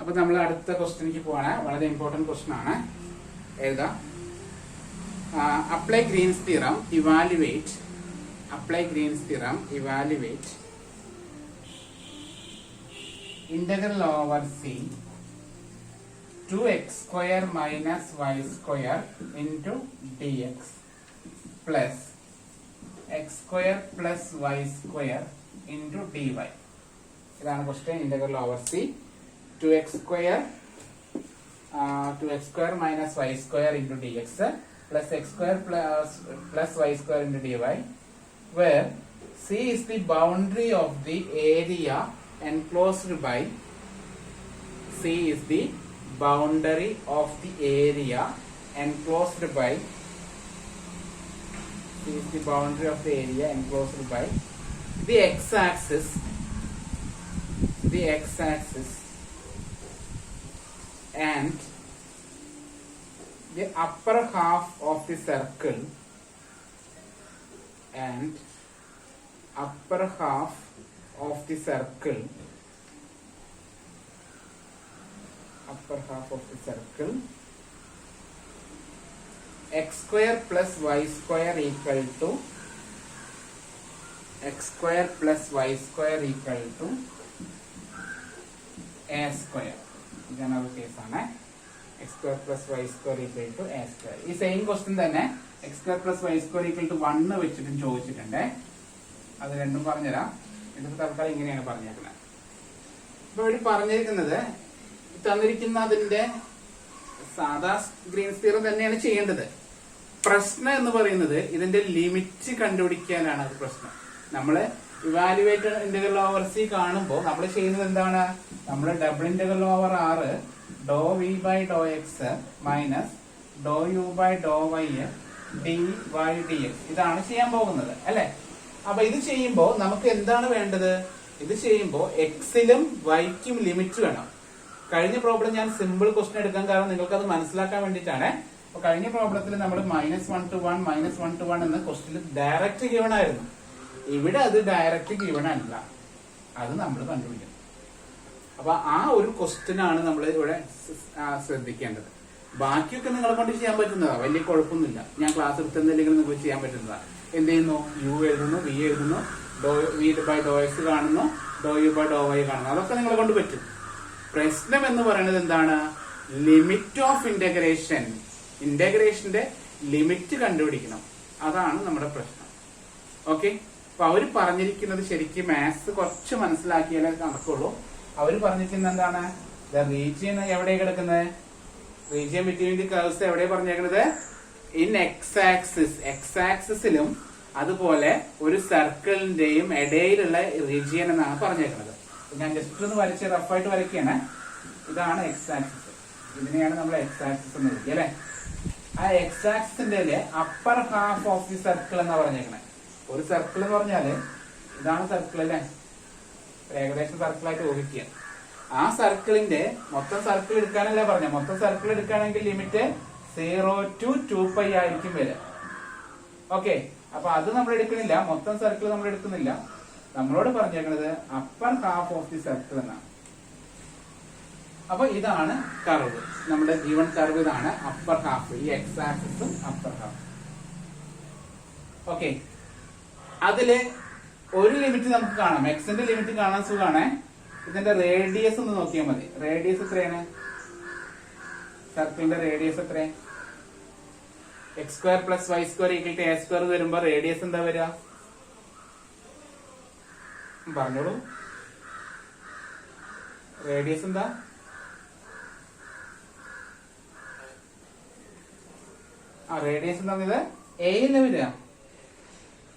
അപ്പൊ നമ്മൾ അടുത്ത ക്വസ്റ്റ്യനിലേക്ക് പോവാണ്. വളരെ ഇമ്പോർട്ടന്റ് ക്വസ്റ്റ്യൻ ആണ്. എഴുതാം. Apply Green's theorem evaluate integral over c 2x square minus y square into dx plus x square plus y square into dy. ഇതാണ് question. Integral over c 2x square minus y square into dx plus x square plus y square into dy, where c is the boundary of the area enclosed by the x-axis and the upper half of the circle x square plus y square equal to a square. ഇതാണ് കേസാണ്. x square plus y square equal to a square. ഈ same question തന്നെ x square plus y square equal to 1 വെച്ചിട്ടും ചോദിച്ചിട്ടുണ്ട്. അത് രണ്ടും പറഞ്ഞുതരാം. ഇതിപ്പോ തൽക്കാലം ഇങ്ങനെയാണ് പറഞ്ഞേക്കുന്നത്. ഇപ്പൊ ഇവിടെ പറഞ്ഞിരിക്കുന്നത് തന്നിരിക്കുന്നതിന്റെ സാധാ ഗ്രീൻസ് തിയറം തന്നെയാണ് ചെയ്യേണ്ടത്. പ്രശ്നം എന്ന് പറയുന്നത് ഇതിന്റെ ലിമിറ്റ് കണ്ടുപിടിക്കാനാണ്. അത് പ്രശ്നം. നമ്മള് ഇവാലുവേറ്റ് ഇന്റഗ്രൽ ഓവർ സി കാണുമ്പോൾ നമ്മൾ ചെയ്യുന്നത് എന്താണ്? നമ്മൾ double integral over R doh V by Dr X minus doh U by Dr Y D Y D X ഇതാണ് ചെയ്യാൻ പോകുന്നത് അല്ലെ? അപ്പൊ ഇത് ചെയ്യുമ്പോൾ നമുക്ക് എന്താണ് വേണ്ടത്? ഇത് ചെയ്യുമ്പോൾ എക്സിലും വൈക്കും ലിമിറ്റ് വേണം. കഴിഞ്ഞ പ്രോബ്ലം ഞാൻ സിമ്പിൾ ക്വസ്റ്റ്യൻ എടുക്കാൻ കാരണം നിങ്ങൾക്ക് അത് മനസ്സിലാക്കാൻ വേണ്ടിയിട്ടാണ്. അപ്പൊ കഴിഞ്ഞ പ്രോബ്ലത്തിൽ നമ്മൾ -1 to 1 എന്ന ക്വസ്റ്റ്യൻ ഡയറക്റ്റ് ഗിവൺ ആയിരുന്നു. ഇവിടെ അത് ഡയറക്റ്റ് ഗിവൺ അല്ല, അത് നമ്മൾ കണ്ടുപിടിക്കണം. അപ്പൊ ആ ഒരു ക്വസ്റ്റ്യൻ ആണ് നമ്മൾ ഇവിടെ ശ്രദ്ധിക്കേണ്ടത്. ബാക്കിയൊക്കെ നിങ്ങളെ കൊണ്ട് ചെയ്യാൻ പറ്റുന്നതാ, വലിയ കുഴപ്പമൊന്നുമില്ല. ഞാൻ ക്ലാസ് എടുത്തെന്നില്ലെങ്കിൽ നിങ്ങൾക്ക് ചെയ്യാൻ പറ്റുന്നതാ. എന്ത് ചെയ്യുന്നു? യു എഴുതുന്നു, വി എഴുതുന്നു, വി ബൈ ഡോ എക്സ് കാണുന്നു, ഡോ യു ബൈ ഡോ വൈ കാണുന്നു. അതൊക്കെ നിങ്ങളെ കൊണ്ട് പറ്റും. പ്രശ്നം എന്ന് പറയുന്നത് എന്താണ്? ലിമിറ്റ് ഓഫ് ഇന്റഗ്രേഷന്റെ ലിമിറ്റ് കണ്ടുപിടിക്കണം. അതാണ് നമ്മുടെ പ്രശ്നം. ഓക്കെ. അപ്പൊ അവര് പറഞ്ഞിരിക്കുന്നത് ശരിക്കും മാത്സ് കുറച്ച് മനസ്സിലാക്കിയാലേ നടക്കുള്ളൂ. അവര് പറഞ്ഞിരിക്കുന്നത് എന്താണ്? റീജിയൻ എവിടെയാണ് കിടക്കുന്നത്? റീജിയൻ ബിറ്റ്വീൻ ദി കർവ്സ് എവിടെയാണ് പറഞ്ഞേക്കുന്നത്? ഇൻ എക്സ് ആക്സിസിലും അതുപോലെ ഒരു സർക്കിളിന്റെയും ഇടയിലുള്ള റീജിയൻ എന്നാണ് പറഞ്ഞേക്കുന്നത്. ഞാൻ ജസ്റ്റ് ഒന്ന് വരച്ച് റഫായിട്ട് വരയ്ക്കുകയാണ്. ഇതാണ് എക്സ് ആക്സിസ്. ഇതിനെയാണ് നമ്മൾ എക്സ് ആക്സിസ് എന്ന് വിളിക്കുക അല്ലെ? ആ എക്സ് ആക്സിസിന്റെ upper half of the circle എന്നാ പറഞ്ഞേക്കണേ. ഒരു സർക്കിൾ എന്ന് പറഞ്ഞാല് ഇതാണ് സർക്കിൾ അല്ലെ? ഏകദേശം സർക്കിളായിട്ട് ഊഹിക്കുക. ആ സർക്കിളിന്റെ മൊത്തം സർക്കിൾ എടുക്കാനല്ലേ പറഞ്ഞ? മൊത്തം സർക്കിൾ എടുക്കുകയാണെങ്കിൽ ലിമിറ്റ് 0 to 2π ആയിരിക്കും വരിക. ഓക്കെ. അപ്പൊ അത് നമ്മൾ എടുക്കുന്നില്ല, മൊത്തം സർക്കിൾ നമ്മൾ എടുക്കുന്നില്ല. നമ്മളോട് പറഞ്ഞേക്കുന്നത് upper half of the circle എന്നാണ്. അപ്പൊ ഇതാണ് കർവ്, നമ്മുടെ ഗിവൺ കർവ്. ഇതാണ് അപ്പർ ഹാഫ്. ഈ എക്സ് ആക്സിസും അപ്പർ ഹാഫ്. ഓക്കെ. അതില് ഒരു ലിമിറ്റ് നമുക്ക് കാണാം. എക്സിന്റെ ലിമിറ്റ് കാണാൻ സുഖാണ്. ഇതിന്റെ റേഡിയസ് ഒന്ന് നോക്കിയാൽ മതി. റേഡിയസ് എത്രയാണ്? സർക്കിളിന്റെ റേഡിയസ് എത്ര? X square plus Y square equal to A square വരുമ്പോ റേഡിയസ് എന്താ വരിക? പറഞ്ഞോളൂ. റേഡിയസ് എന്താ? റേഡിയസ് എന്താ? ഇത് എ അല്ലേ വരിക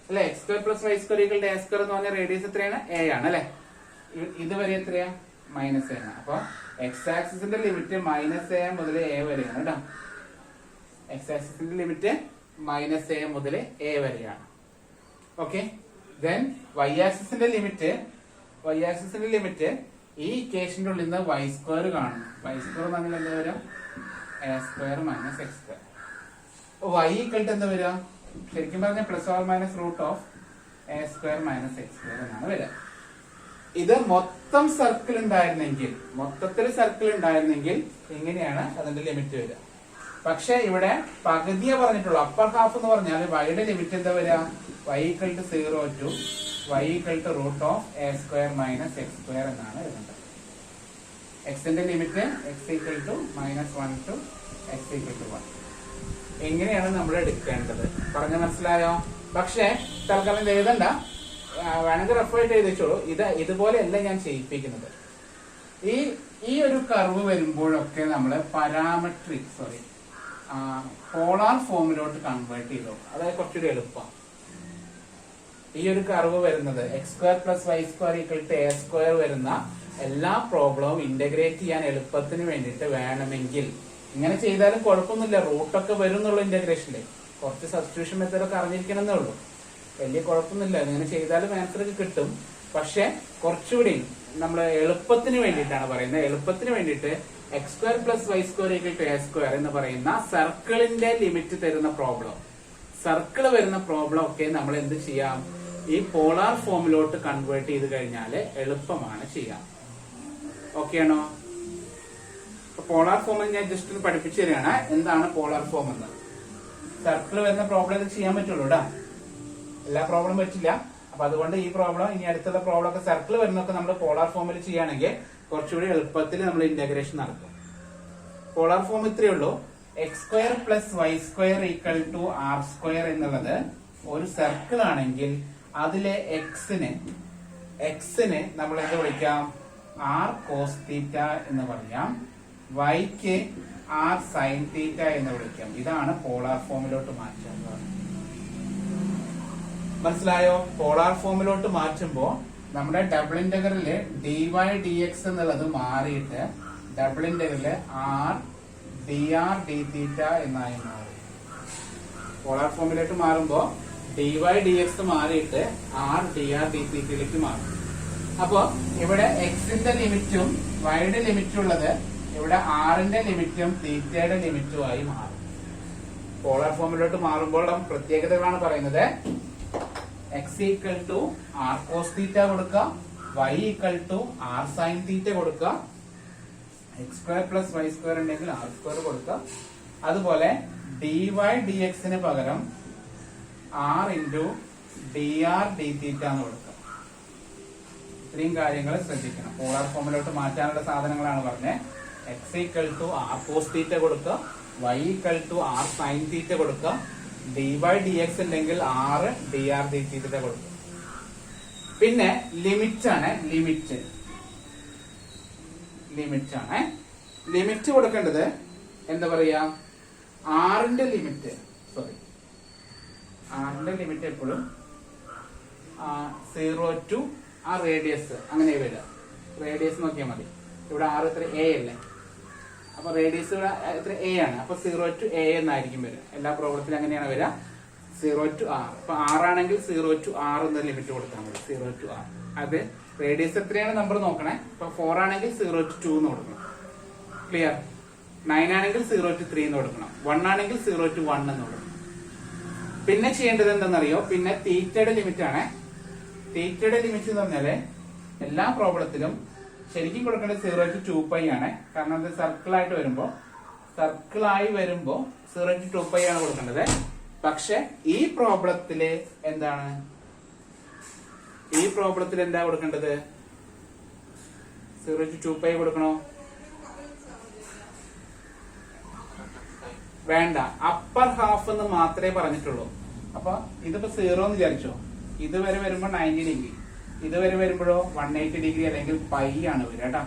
അല്ലെ? X square plus Y square equal to A square എന്ന് പറഞ്ഞ റേഡിയസ് എത്രയാണ്? എ ആണ് അല്ലെ? ഇത് വരെ എത്രയാ? -a ആണ്. അപ്പൊ എക്സ് ആക്സിസിന്റെ ലിമിറ്റ് -a മുതൽ a വരെയാണ് കേട്ടോ. എക്സ് ആക്സിസിന്റെ ലിമിറ്റ് -a മുതൽ a വരെയാണ്. ഓക്കെ. ദെൻ വൈ ആക്സിസിന്റെ ലിമിറ്റ് ഈ ഇക്വേഷന്റെ ഉള്ളിൽ നിന്ന് y സ്ക്വയർ കാണും. y സ്ക്വയർ എന്ന് പറഞ്ഞാൽ എന്താ വരും? a square minus X square. y equal to എന്താ വരിക? ശരിക്കും പറഞ്ഞാൽ +or - √a² - x² എന്നാണ് വരിക. ഇത് മൊത്തം സർക്കിൾ ഉണ്ടായിരുന്നെങ്കിൽ, ഇങ്ങനെയാണ് അതിന്റെ ലിമിറ്റ് വരിക. പക്ഷെ ഇവിടെ പകുതിയെ പറഞ്ഞിട്ടുള്ളൂ. അപ്പർ ഹാഫ് എന്ന് പറഞ്ഞാൽ വൈയുടെ ലിമിറ്റ് എന്താ വരിക? y = 0 to y = √(a²-x² എന്നാണ് എഴുതേണ്ടത്. എക്സിന്റെ ലിമിറ്റ് x = -1 to x = 1. എങ്ങനെയാണ് നമ്മൾ എടുക്കേണ്ടത് പറഞ്ഞ മനസ്സിലായോ? പക്ഷെ തൽക്കാലം എഴുതണ്ട, വേണമെങ്കിൽ റെഫർ ചെയ്ത് വെച്ചോളൂ. ഇതുപോലെയല്ല ഞാൻ ചെയ്യിപ്പിക്കുന്നത്. ഈ ഒരു കർവ് വരുമ്പോഴൊക്കെ നമ്മൾ പോളാർ ഫോമിലോട്ട് കൺവേർട്ട് ചെയ്തോ. അതായത് കുറച്ചുകൂടി എളുപ്പം. ഈ ഒരു കർവ് വരുന്നത് x² + y² = a² വരുന്ന എല്ലാ പ്രോബ്ലവും ഇന്റഗ്രേറ്റ് ചെയ്യാൻ എളുപ്പത്തിന് വേണ്ടിയിട്ട് വേണമെങ്കിൽ ഇങ്ങനെ ചെയ്താലും കുഴപ്പമൊന്നുമില്ല. റൂട്ടൊക്കെ വരും എന്നുള്ള ഇന്റഗ്രേഷനില് കുറച്ച് സബ്സ്റ്റിറ്റ്യൂഷൻ മെത്തേഡൊക്കെ അറിഞ്ഞിരിക്കണമെന്നേ ഉള്ളൂ. വലിയ കുഴപ്പമൊന്നുമില്ല. ഇങ്ങനെ ചെയ്താലും ആൻസർ കിട്ടും. പക്ഷെ കുറച്ചുകൂടി നമ്മൾ എളുപ്പത്തിന് വേണ്ടിയിട്ടാണ് പറയുന്നത്. എളുപ്പത്തിന് വേണ്ടിയിട്ട് x² + y² = a² എന്ന് പറയുന്ന സർക്കിളിന്റെ ലിമിറ്റ് തരുന്ന പ്രോബ്ലം, സർക്കിൾ വരുന്ന പ്രോബ്ലം ഒക്കെ നമ്മൾ എന്ത് ചെയ്യാം? ഈ പോളാർ ഫോമിലോട്ട് കൺവേർട്ട് ചെയ്ത് കഴിഞ്ഞാൽ എളുപ്പമാണ് ചെയ്യാം. ഓക്കെ ആണോ? പോളാർ ഫോം ഞാൻ ജസ്റ്റ് ഒന്ന് പഠിപ്പിച്ചു തരികയാണ്. എന്താണ് പോളാർ ഫോം എന്ന്? സർക്കിൾ വരുന്ന പ്രോബ്ലം ഇത് ചെയ്യാൻ പറ്റുള്ളൂ കേട്ടോ. എല്ലാ പ്രോബ്ലം പറ്റില്ല. അപ്പൊ അതുകൊണ്ട് ഈ പ്രോബ്ലം, ഇനി അടുത്തുള്ള പ്രോബ്ലം ഒക്കെ സർക്കിൾ വരുന്നൊക്കെ നമ്മൾ പോളാർ ഫോമിൽ ചെയ്യുകയാണെങ്കിൽ കുറച്ചുകൂടി എളുപ്പത്തിൽ നമ്മൾ ഇന്റഗ്രേഷൻ നടത്തും. പോളാർ ഫോം ഇത്രയേ ഉള്ളൂ. x² + y² = r² എന്നുള്ളത് ഒരു സർക്കിൾ ആണെങ്കിൽ അതിലെ എക്സിന് നമ്മൾ എന്ത് വിളിക്കാം? r cos θ എന്ന് പറയാം. yക്ക് r sin θ എന്ന് വിളിക്കാം. ഇതാണ് പോളാർ ഫോമിലോട്ട് മാറ്റുക. മനസ്സിലായോ? പോളാർ ഫോമിലോട്ട് മാറ്റുമ്പോൾ നമ്മുടെ ഡബിൾ ഇന്റഗ്രല് dy dx എന്നുള്ളത് മാറിയിട്ട് double integral r dr dθ എന്നായി മാറും. പോളാർ ഫോമിലോട്ട് മാറുമ്പോൾ dy dx മാറിയിട്ട് r dr dθയിലേക്ക് മാറും. അപ്പൊ ഇവിടെ എക്സിന്റെ ലിമിറ്റും വൈയുടെ ലിമിറ്റും ഉള്ളത് ഇവിടെ ആറിന്റെ ലിമിറ്റും തീറ്റയുടെ ലിമിറ്റും ആയി മാറും. പോളാർ ഫോമിലോട്ട് മാറുമ്പോൾ പ്രത്യേകതകളാണ് പറയുന്നത്. x = r cos θ കൊടുക്കുക, y = r sin θ കൊടുക്കുക, x² + y² ഉണ്ടെങ്കിൽ r² കൊടുക്കുക. അതുപോലെ dy dx ന് പകരം r × dr dθ എന്ന് കൊടുക്കുക. ഇത്രയും കാര്യങ്ങൾ ശ്രദ്ധിക്കണം. പോളാർ ഫോമിലോട്ട് മാറ്റാനുള്ള സാധനങ്ങളാണ് പറഞ്ഞത്. x = r cos θ കൊടുക്കുക, y = r sin θ കൊടുക്കുക, dy dx ഉണ്ടെങ്കിൽ r dr dθ കൊടുക്കുക. പിന്നെ ലിമിറ്റ് ആണ്. ലിമിറ്റ് കൊടുക്കേണ്ടത് എന്താ പറയാ? ആറിന്റെ ലിമിറ്റ് എപ്പോഴും 0 to ആ റേഡിയസ് അങ്ങനെ വരിക. റേഡിയസ് നോക്കിയാൽ മതി. ഇവിടെ r എത്ര? a അല്ലേ? അപ്പൊ റേഡിയസ് എത്ര? a ആണ്. അപ്പൊ 0 to a എന്നായിരിക്കും വരിക. എല്ലാ പ്രോബ്ലത്തിലും അങ്ങനെയാണ് വരിക. 0 to r. അപ്പൊ r ആണെങ്കിൽ 0 to r എന്ന ലിമിറ്റ് കൊടുത്താൽ മതി. 0 to r. അത് റേഡിയസ് എത്രയാണ് നമ്പർ നോക്കണേ. ഇപ്പൊ 4 ആണെങ്കിൽ 0 to 2 എന്ന് കൊടുക്കണം. ക്ലിയർ? 9 ആണെങ്കിൽ 0 to 3 എന്ന് കൊടുക്കണം. 1 ആണെങ്കിൽ 0 to 1 എന്ന് കൊടുക്കണം. പിന്നെ ചെയ്യേണ്ടത് എന്താണെന്നറിയോ? പിന്നെ തീറ്റയുടെ ലിമിറ്റ് ആണ്. തീറ്റയുടെ ലിമിറ്റ് എന്ന് പറഞ്ഞാല് എല്ലാ പ്രോബ്ലത്തിലും ശരിക്കും കൊടുക്കേണ്ടത് 0 to 2π ആണ്. കാരണം അത് സർക്കിളായി വരുമ്പോ 0 to 2π ആണ് കൊടുക്കേണ്ടത്. പക്ഷെ ഈ പ്രോബ്ലത്തില് എന്താ കൊടുക്കേണ്ടത്? 0 to 2π കൊടുക്കണോ? വേണ്ട. അപ്പർ ഹാഫ് എന്ന് മാത്രമേ പറഞ്ഞിട്ടുള്ളൂ. അപ്പൊ ഇതിപ്പോ 0 എന്ന് വിചാരിച്ചോ. ഇതുവരെ വരുമ്പോ 90 ഡിഗ്രി, ഇതുവരെ വരുമ്പോഴോ 180 ഡിഗ്രി അല്ലെങ്കിൽ π ആണ് വരിക കേട്ടോ.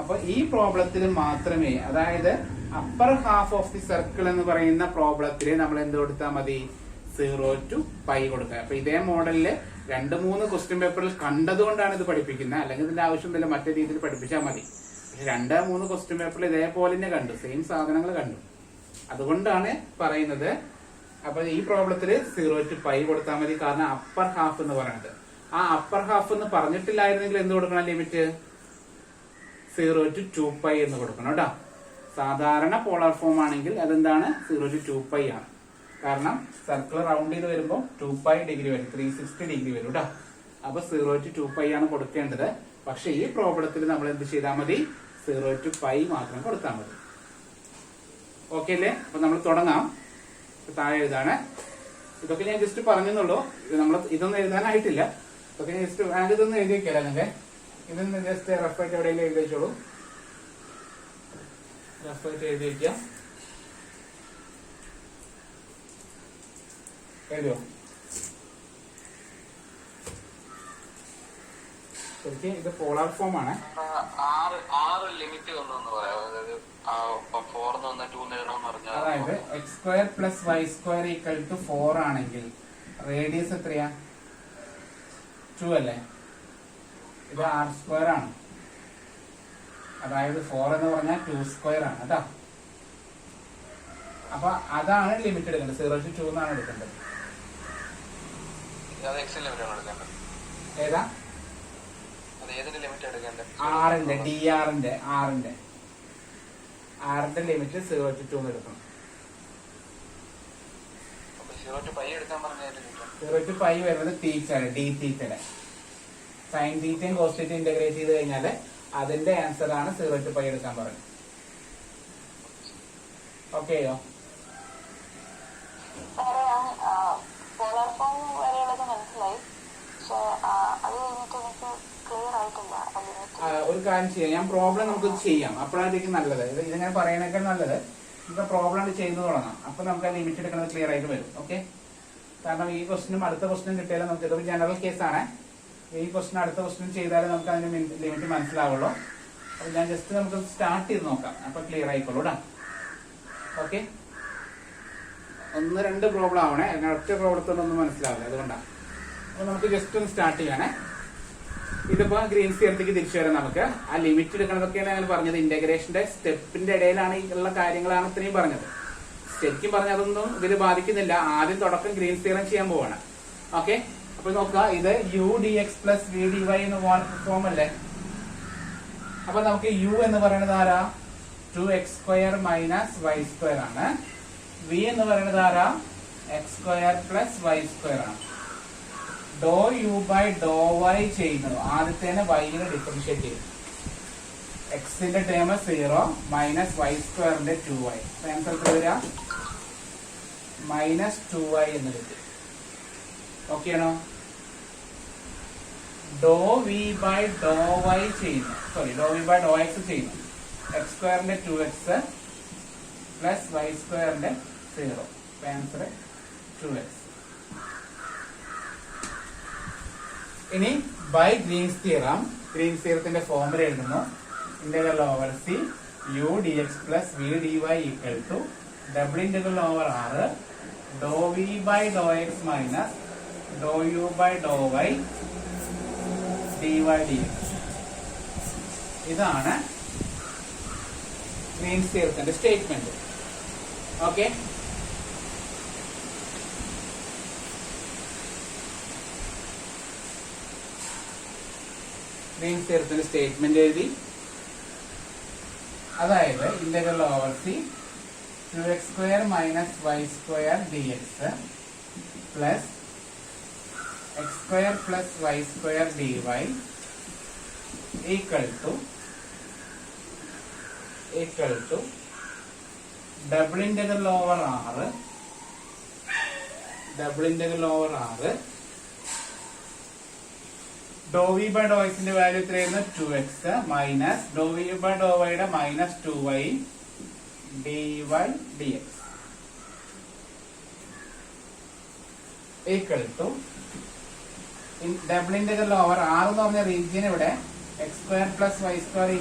അപ്പൊ ഈ പ്രോബ്ലത്തിൽ മാത്രമേ, അതായത് upper half of the circle എന്ന് പറയുന്ന പ്രോബ്ലത്തിൽ നമ്മൾ എന്ത് കൊടുത്താൽ മതി? 0 to π കൊടുക്കുക. അപ്പൊ ഇതേ മോഡലില് 2-3 ക്വസ്റ്റ്യൻ പേപ്പറിൽ കണ്ടതുകൊണ്ടാണ് ഇത് പഠിപ്പിക്കുന്നത്. അല്ലെങ്കിൽ ഇതിന്റെ ആവശ്യമില്ല, മറ്റേ രീതിയിൽ പഠിപ്പിച്ചാൽ മതി. പക്ഷെ 2-3 ക്വസ്റ്റ്യൻ പേപ്പറിൽ ഇതേപോലെ തന്നെ കണ്ടു, സെയിം സാധനങ്ങൾ കണ്ടു. അതുകൊണ്ടാണ് പറയുന്നത്. അപ്പൊ ഈ പ്രോബ്ലത്തില് 0 to π കൊടുത്താൽ മതി. കാരണം അപ്പർ ഹാഫ് എന്ന് പറയുന്നത്. ആ അപ്പർ ഹാഫ് എന്ന് പറഞ്ഞിട്ടില്ലായിരുന്നെങ്കിൽ എന്ത് കൊടുക്കണം? ലിമിറ്റ് 0 to 2π എന്ന് കൊടുക്കണം കേട്ടോ. സാധാരണ പോളാർ ഫോം ആണെങ്കിൽ അതെന്താണ്? 0 to 2π ആണ്. കാരണം സർക്കിൾ റൗണ്ട് ചെയ്ത് വരുമ്പോൾ 2π ഡിഗ്രി വരും, 360 ഡിഗ്രി വരും കേട്ടോ. അപ്പൊ 0 to 2π ആണ് കൊടുക്കേണ്ടത്. പക്ഷെ ഈ പ്രോബ്ലത്തിൽ നമ്മൾ എന്ത് ചെയ്താൽ മതി? 0 to π മാത്രം കൊടുത്താൽ മതി. ഓക്കെ അല്ലേ? അപ്പൊ നമ്മൾ തുടങ്ങാം. താഴെ എഴുതാണ്. ഇതൊക്കെ ഞാൻ ജസ്റ്റ് പറഞ്ഞെന്നുള്ളൂ. ഇതൊന്നും എഴുതാനായിട്ടില്ല. ഇതൊക്കെ ഞാൻ ജസ്റ്റ് ഇതൊന്നും എഴുതി വെക്കല. നിങ്ങൾക്ക് ഇതൊന്ന് ജസ്റ്റ് റഫായിട്ട് എവിടെയെങ്കിലും എഴുതി വെച്ചോളൂ. റഫായിട്ട് എഴുതി വെക്കാം. എഴുതിയോ? ശരിക്കും ഇത് പോളാർ ഫോം ആണ്. അതായത് x² + y² = 4 ആണെങ്കിൽ റേഡിയസ് എത്രയാ? 2 അല്ലേ? ഇത് r² ആണ്. അതായത് 4 എന്ന് പറഞ്ഞാൽ 2² ആണ് കേട്ടോ. അപ്പൊ അതാണ് ലിമിറ്റ് എടുക്കേണ്ടത്. 0 to 2 എന്നാണ് എടുക്കേണ്ടത്. ഏതാ? ആറിന്റെ ലിമിറ്റ് 0 to 2 എടുക്കണം. 0 to π വരുന്നത് തീറ്റയാണ്. ഡി തീറ്റയുടെ സൈൻ തീറ്റയും കോസ് തീറ്റയും ഇന്റഗ്രേറ്റ് ചെയ്ത് കഴിഞ്ഞാൽ അതിന്റെ ആൻസർ ആണ് 0 to π എടുക്കാൻ പറഞ്ഞത്. ഓക്കെയോ? ഒരു കാര്യം ചെയ്യാം. ഞാൻ പ്രോബ്ലം നമുക്ക് ചെയ്യാം. അപ്പോഴായിരിക്കും നല്ലത്. ഇതിങ്ങനെ പറയണേക്കാൾ നല്ലത് നമുക്ക് പ്രോബ്ലം ചെയ്തു തുടങ്ങാം. അപ്പൊ നമുക്ക് ലിമിറ്റ് എടുക്കുന്നത് ക്ലിയർ ആയിട്ട് വരും. ഓക്കെ? കാരണം ഈ ക്വസ്റ്റിനും അടുത്ത ക്വസ്റ്റിനും കിട്ടിയാലും നമുക്ക് ഇതൊരു ജനറൽ കേസാണ്. ഈ ക്വസ്റ്റിനും അടുത്ത ക്വസ്റ്റിനും ചെയ്താലും നമുക്ക് അതിന്റെ ലിമിറ്റ് മനസ്സിലാവുള്ളൂ. അപ്പൊ ഞാൻ ജസ്റ്റ് നമുക്ക് സ്റ്റാർട്ട് ചെയ്ത് നോക്കാം. അപ്പൊ ക്ലിയർ ആയിക്കോളൂ കേട്ടോ. ഓക്കെ? 1-2 പ്രോബ്ലം ആവണേ. ഒറ്റ പ്രോബ്ലത്തോടൊന്നും മനസ്സിലാവില്ല. അതുകൊണ്ടാണ്. അപ്പൊ നമുക്ക് ജസ്റ്റ് ഒന്ന് സ്റ്റാർട്ട് ചെയ്യണേ. ഇതിപ്പോ ഗ്രീൻസ് തിയറത്തിക്ക് തിരിച്ചു വരാം. നമുക്ക് ആ ലിമിറ്റ് എടുക്കണതൊക്കെയാണ് ഞാൻ പറഞ്ഞത്. ഇന്റഗ്രേഷന്റെ സ്റ്റെപ്പിന്റെ ഇടയിലാണ് ഉള്ള കാര്യങ്ങളാണ് ഇത്രയും പറഞ്ഞത്. ശരിക്കും പറഞ്ഞാൽ അതൊന്നും ഇതിൽ ബാധിക്കുന്നില്ല. ആദ്യം തുടക്കം ഗ്രീൻസ് തിയറം ചെയ്യാൻ പോവാണ്. ഓക്കെ? അപ്പൊ നോക്കുക, ഇത് u(dx + v(dy) എന്ന് ഫോം അല്ലേ? അപ്പൊ നമുക്ക് u എന്ന് പറയുന്നത് ആരാ? 2x² - y² ആണ്. v എന്ന് പറയുന്നത് ആരാ? x² + y² ആണ്. ∂u/∂y ചെയ്യുന്നത് ആദ്യത്തേനെ y-നെ ഡിഫറൻഷിയേറ്റ് ചെയ്യും. x-ന്റെ ടേം 0 -y²ന്റെ 2y. ആൻസർ വരിക -2y എന്ന് കിട്ടും. ഓക്കെ ആണോ? ∂v/∂y ചെയ്യുന്നു. ∂v/∂x ചെയ്യുന്നു. x²ന്റെ 2x + y²ന്റെ 0. Answer 2x. ഇനി ബൈ ഗ്രീൻസ് തിയറത്തിന്റെ ഫോർമുല എഴുതുന്നു. Integral over c u(dx + v(dy) = (r) ∂v/∂x - ∂u/∂y dy/dx. ഇതാണ് ഗ്രീൻസ് തിയറത്തിന്റെ സ്റ്റേറ്റ്മെന്റ്. ഓക്കെ? ഗ്രീൻസ് തിയറത്തിന്റെ സ്റ്റേറ്റ്മെന്റ് എഴുതി. അതായത് integral over c 2x² - y² dx plus x² + y² dy equal to double integral over r ∂v/∂x ന്റെ value എത്രയായിരുന്നു? 2x minus ∂v/∂y യുടെ -2y dy/dx equal to double integral over r എന്ന് പറഞ്ഞ region ഇവിടെ x² + y²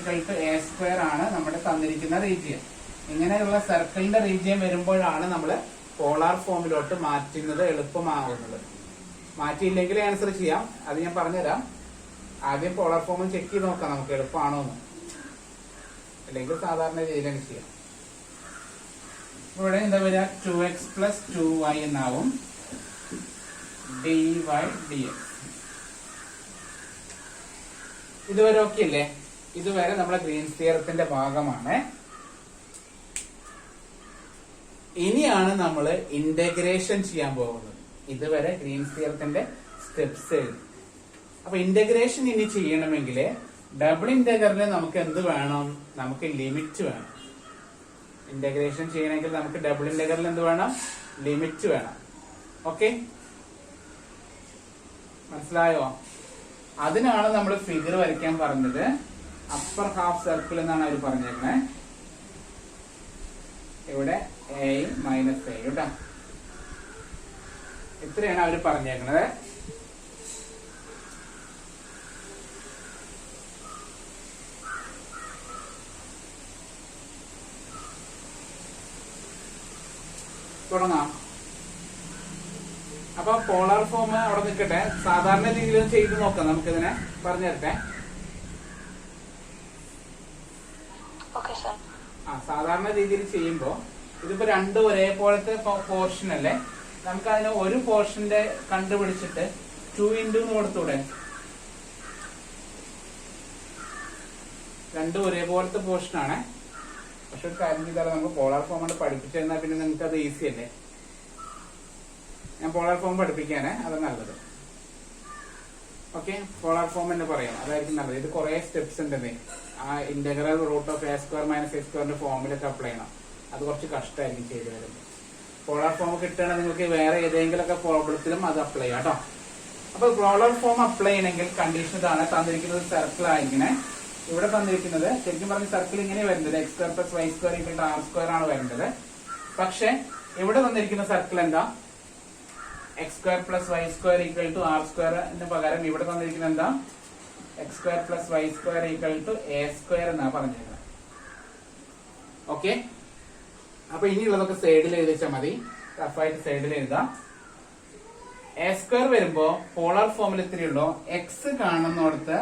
= a² ആണ് നമ്മുടെ തന്നിരിക്കുന്ന region. ഇങ്ങനെയുള്ള സർക്കിളിന്റെ റീജിയൻ വരുമ്പോഴാണ് നമ്മൾ പോളാർ ഫോമിലോട്ട് മാറ്റുന്നത് എളുപ്പമാകുന്നത്. മാറ്റിയില്ലെങ്കിൽ ആൻസർ ചെയ്യാം. അത് ഞാൻ പറഞ്ഞുതരാം. ആദ്യം പോളാർ ഫോം ചെക്ക് ചെയ്ത് നോക്കാം നമുക്ക് എളുപ്പമാണോ എന്ന്. അല്ലെങ്കിൽ സാധാരണ രീതിയിലാണ് ചെയ്യാം. ഇവിടെ എന്താ വരിക? 2x + 2y എന്നാവും dy/dx. ഇതുവരെ ഓക്കെ അല്ലേ? ഇതുവരെ നമ്മളെ ഗ്രീൻസ് തിയറത്തിന്റെ ഭാഗമാണ്. ഇനിയാണ് നമ്മൾ ഇന്റഗ്രേഷൻ ചെയ്യാൻ പോകുന്നത്. ഇതുവരെ ഗ്രീൻസ് തിയറത്തിന്റെ സ്റ്റെപ്സ് എഴുതി. അപ്പൊ ഇന്റഗ്രേഷൻ ഇനി ചെയ്യണമെങ്കിൽ ഡബിൾ ഇന്റഗ്രലിന് നമുക്ക് എന്ത് വേണം? നമുക്ക് ലിമിറ്റ് വേണം. ഇന്റഗ്രേഷൻ ചെയ്യണമെങ്കിൽ നമുക്ക് ഡബിൾ ഇന്റഗ്രലിൽ എന്ത് വേണം? ലിമിറ്റ് വേണം. ഓക്കെ, മനസ്സിലായോ? അതിനാണ് നമ്മൾ ഫിഗർ വരയ്ക്കാൻ പറഞ്ഞത്. അപ്പർ ഹാഫ് സർക്കിൾ എന്നാണ് അവർ പറഞ്ഞേക്കണേ. ഇവിടെ a മൈനസ് a കേട്ടോ, ഇത്രയാണ് അവർ പറഞ്ഞേക്കണത്. തുടങ്ങാം. അപ്പൊ പോളാർ ഫോം അവിടെ നിൽക്കട്ടെ. സാധാരണ രീതിയിൽ ചെയ്ത് നോക്കാം. നമുക്കിതിനെ പറഞ്ഞു തരട്ടെ. സാധാരണ രീതിയിൽ ചെയ്യുമ്പോ ഇതിപ്പോ രണ്ടും ഒരേപോലത്തെ പോർഷൻ അല്ലേ, നമുക്ക് അതിന് ഒരു പോർഷന്റെ കണ്ടുപിടിച്ചിട്ട് 2 into കൊടുത്തൂടെ? രണ്ടും ഒരേപോലത്തെ പോർഷൻ ആണ്. പക്ഷെ ഒരു കാര്യം ചെയ്താൽ നമുക്ക് പോളാർ ഫോം കൊണ്ട് പഠിപ്പിച്ചു തന്നാൽ പിന്നെ നിങ്ങൾക്ക് അത് ഈസി അല്ലേ. ഞാൻ പോളാർ ഫോം പഠിപ്പിക്കാനേ അത് നല്ലത്. ഓക്കെ, പോളാർ ഫോം എന്ന് പറയാം, അതായിരിക്കും നല്ലത്. ഇത് കുറെ സ്റ്റെപ്സ് ഉണ്ടെന്നേ. ആ integral root of a square minus a സ്ക്വയറിന്റെ ഫോമിലൊക്കെ അപ്ലൈ ചെയ്യണം. അത് കുറച്ച് കഷ്ടമായിരിക്കും ചെയ്തു വരുന്നത്. പോളാർ ഫോം കിട്ടണമെങ്കിൽ നിങ്ങൾക്ക് വേറെ ഏതെങ്കിലും ഒക്കെ പ്രോബ്ലത്തിലും അത് അപ്ലൈ ചെയ്യാം കേട്ടോ. അപ്പൊ പോളാർ ഫോം അപ്ലൈ ചെയ്യണമെങ്കിൽ കണ്ടീഷൻ ഇതാണ്. തന്നിരിക്കുന്നത് സർക്കിൾ ആയിരിക്കണേ. ഇവിടെ തന്നിരിക്കുന്നത് ശരിക്കും പറഞ്ഞ സർക്കിൾ ഇങ്ങനെ വരുന്നത് x square plus y square equal to r square ആണ് വരുന്നത്. പക്ഷെ ഇവിടെ തന്നിരിക്കുന്ന സർക്കിൾ എന്താ? x square plus y square equal to r സ്ക്വയറിന് പകരം ഇവിടെ തന്നിരിക്കുന്നത് എന്താ? x square plus y square equal to a square എന്നാ പറഞ്ഞിരിക്കുന്നത്. ഓക്കെ, അപ്പൊ ഇനിയുള്ളതൊക്കെ സൈഡിൽ എഴുതിച്ചാൽ മതി. റഫായിട്ട് സൈഡിൽ എഴുതാം. a സ്ക്വയർ വരുമ്പോ പോളാർ ഫോമിൽ ഇത്രയുള്ളൂ. x കാണുന്നിടത്ത്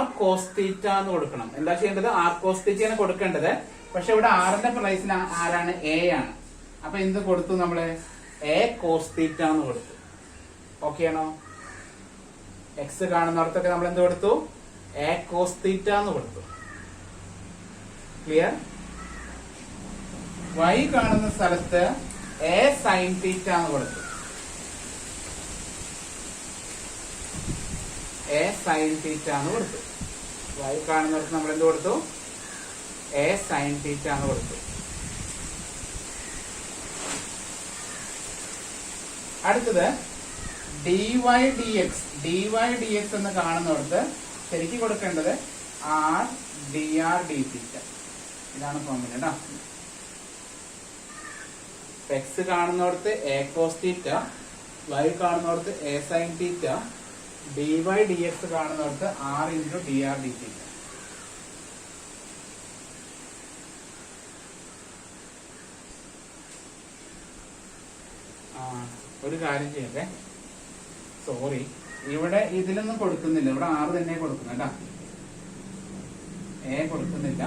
r cos തീറ്റ എന്ന് കൊടുക്കണം. എന്താ ചെയ്യേണ്ടത്? r cos തീറ്റയാണ് കൊടുക്കേണ്ടത്. പക്ഷെ ഇവിടെ r-ന്റെ പ്രൈസിന് ആരാണ്? a ആണ്. അപ്പൊ എന്ത് കൊടുത്തു നമ്മള്? a cos തീറ്റ എന്ന് കൊടുത്തു. ഓക്കെ ആണോ? x കാണുന്നിടത്തൊക്കെ നമ്മൾ എന്ത് കൊടുത്തു? a cos തീറ്റ എന്ന് കൊടുത്തു. ക്ലിയർ? y കാണുന്ന സ്ഥലത്ത് a sin തീറ്റ എന്ന് കൊടുത്തു. a sin തീറ്റ എന്ന് കൊടുത്തു. y കാണുന്നിടത്ത് നമ്മൾ എന്ത് കൊടുത്തു? a sin തീറ്റ എന്ന് കൊടുത്തു. അടുത്തത് dy dx എന്ന് കാണുന്നിടത്ത് ശരിക്കും കൊടുക്കേണ്ടത് r dr d തീറ്റ. ഇതാണ് ഫോർമുല കേട്ടോ. x കാണുന്നിടത്ത് a cos theta, y കാണുന്നിടത്ത് a sin theta, dy dx കാണുന്നിടത്ത് r into dr d തീറ്റ. ഒരു കാര്യം ചെയ്യട്ടെ, സോറി, ഇവിടെ ഇതിലൊന്നും കൊടുക്കുന്നില്ല. ഇവിടെ r തന്നെ കൊടുക്കുന്നു കേട്ടാ. a കൊടുക്കുന്നില്ല,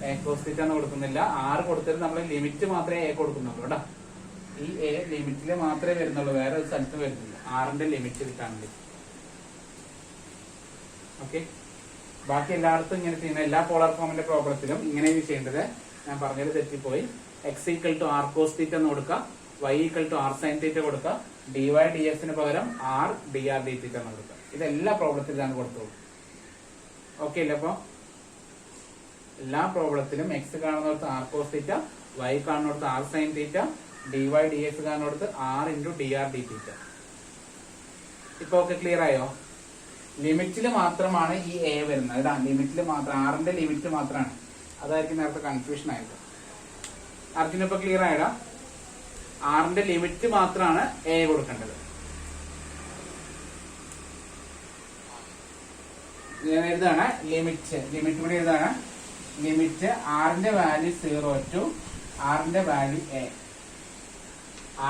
a cos തീറ്റ എന്ന് കൊടുക്കുന്നില്ല. r കൊടുത്തിട്ട് നമ്മൾ ലിമിറ്റ് മാത്രമേ a കൊടുക്കുന്നുള്ളൂ കേട്ടോ. ഈ a ലിമിറ്റില് മാത്രമേ വരുന്നുള്ളൂ, വേറെ ഒരു സ്ഥലത്ത് വരുന്നില്ല. r-ന്റെ ലിമിറ്റ് കിട്ടാൻ വേണ്ടി. ഓക്കെ, ബാക്കി എല്ലായിടത്തും ഇങ്ങനെ ചെയ്യുന്ന എല്ലാ പോളാർ ഫോമിന്റെ പ്രോബ്ലത്തിലും ഇങ്ങനെ ചെയ്യേണ്ടത്. ഞാൻ പറഞ്ഞത് തെറ്റിപ്പോയി. x equal to r cos theta എന്ന് കൊടുക്കുക, y equal to r sin theta കൊടുക്കുക, dy dx പകരം r dr d തീറ്റ എന്ന് കൊടുക്കുക. ഇതെല്ലാ പ്രോബ്ലത്തിലും ഇതാണ് കൊടുത്തോളൂ. ഓക്കെ അല്ലേ? അപ്പൊ എല്ലാ പ്രോബ്ലത്തിലും x കാണുന്നിടത്ത് r cos തീറ്റ, y കാണുന്നിടത്ത് r sin തീറ്റ, dy dx കാണുന്നിടത്ത് r into dr d തീറ്റ. ഇപ്പൊ ഒക്കെ ക്ലിയർ ആയോ? ലിമിറ്റില് മാത്രമാണ് ഈ a വരുന്നത്. ഇതാ ലിമിറ്റില് മാത്രം, r-ന്റെ ലിമിറ്റ് മാത്രമാണ്. അതായിരിക്കും നേരത്തെ കൺഫ്യൂഷൻ ആയത്. അർജുന ക്ലിയർ ആയടാ? r-ന്റെ ലിമിറ്റ് മാത്രമാണ് a കൊടുക്കേണ്ടത്. ഞാൻ എഴുതാണ് ലിമിറ്റ് കൂടി എഴുതാണ്. ലിമിറ്റ് r-ന്റെ വാല്യൂ 0 to r-ന്റെ വാല്യൂ a.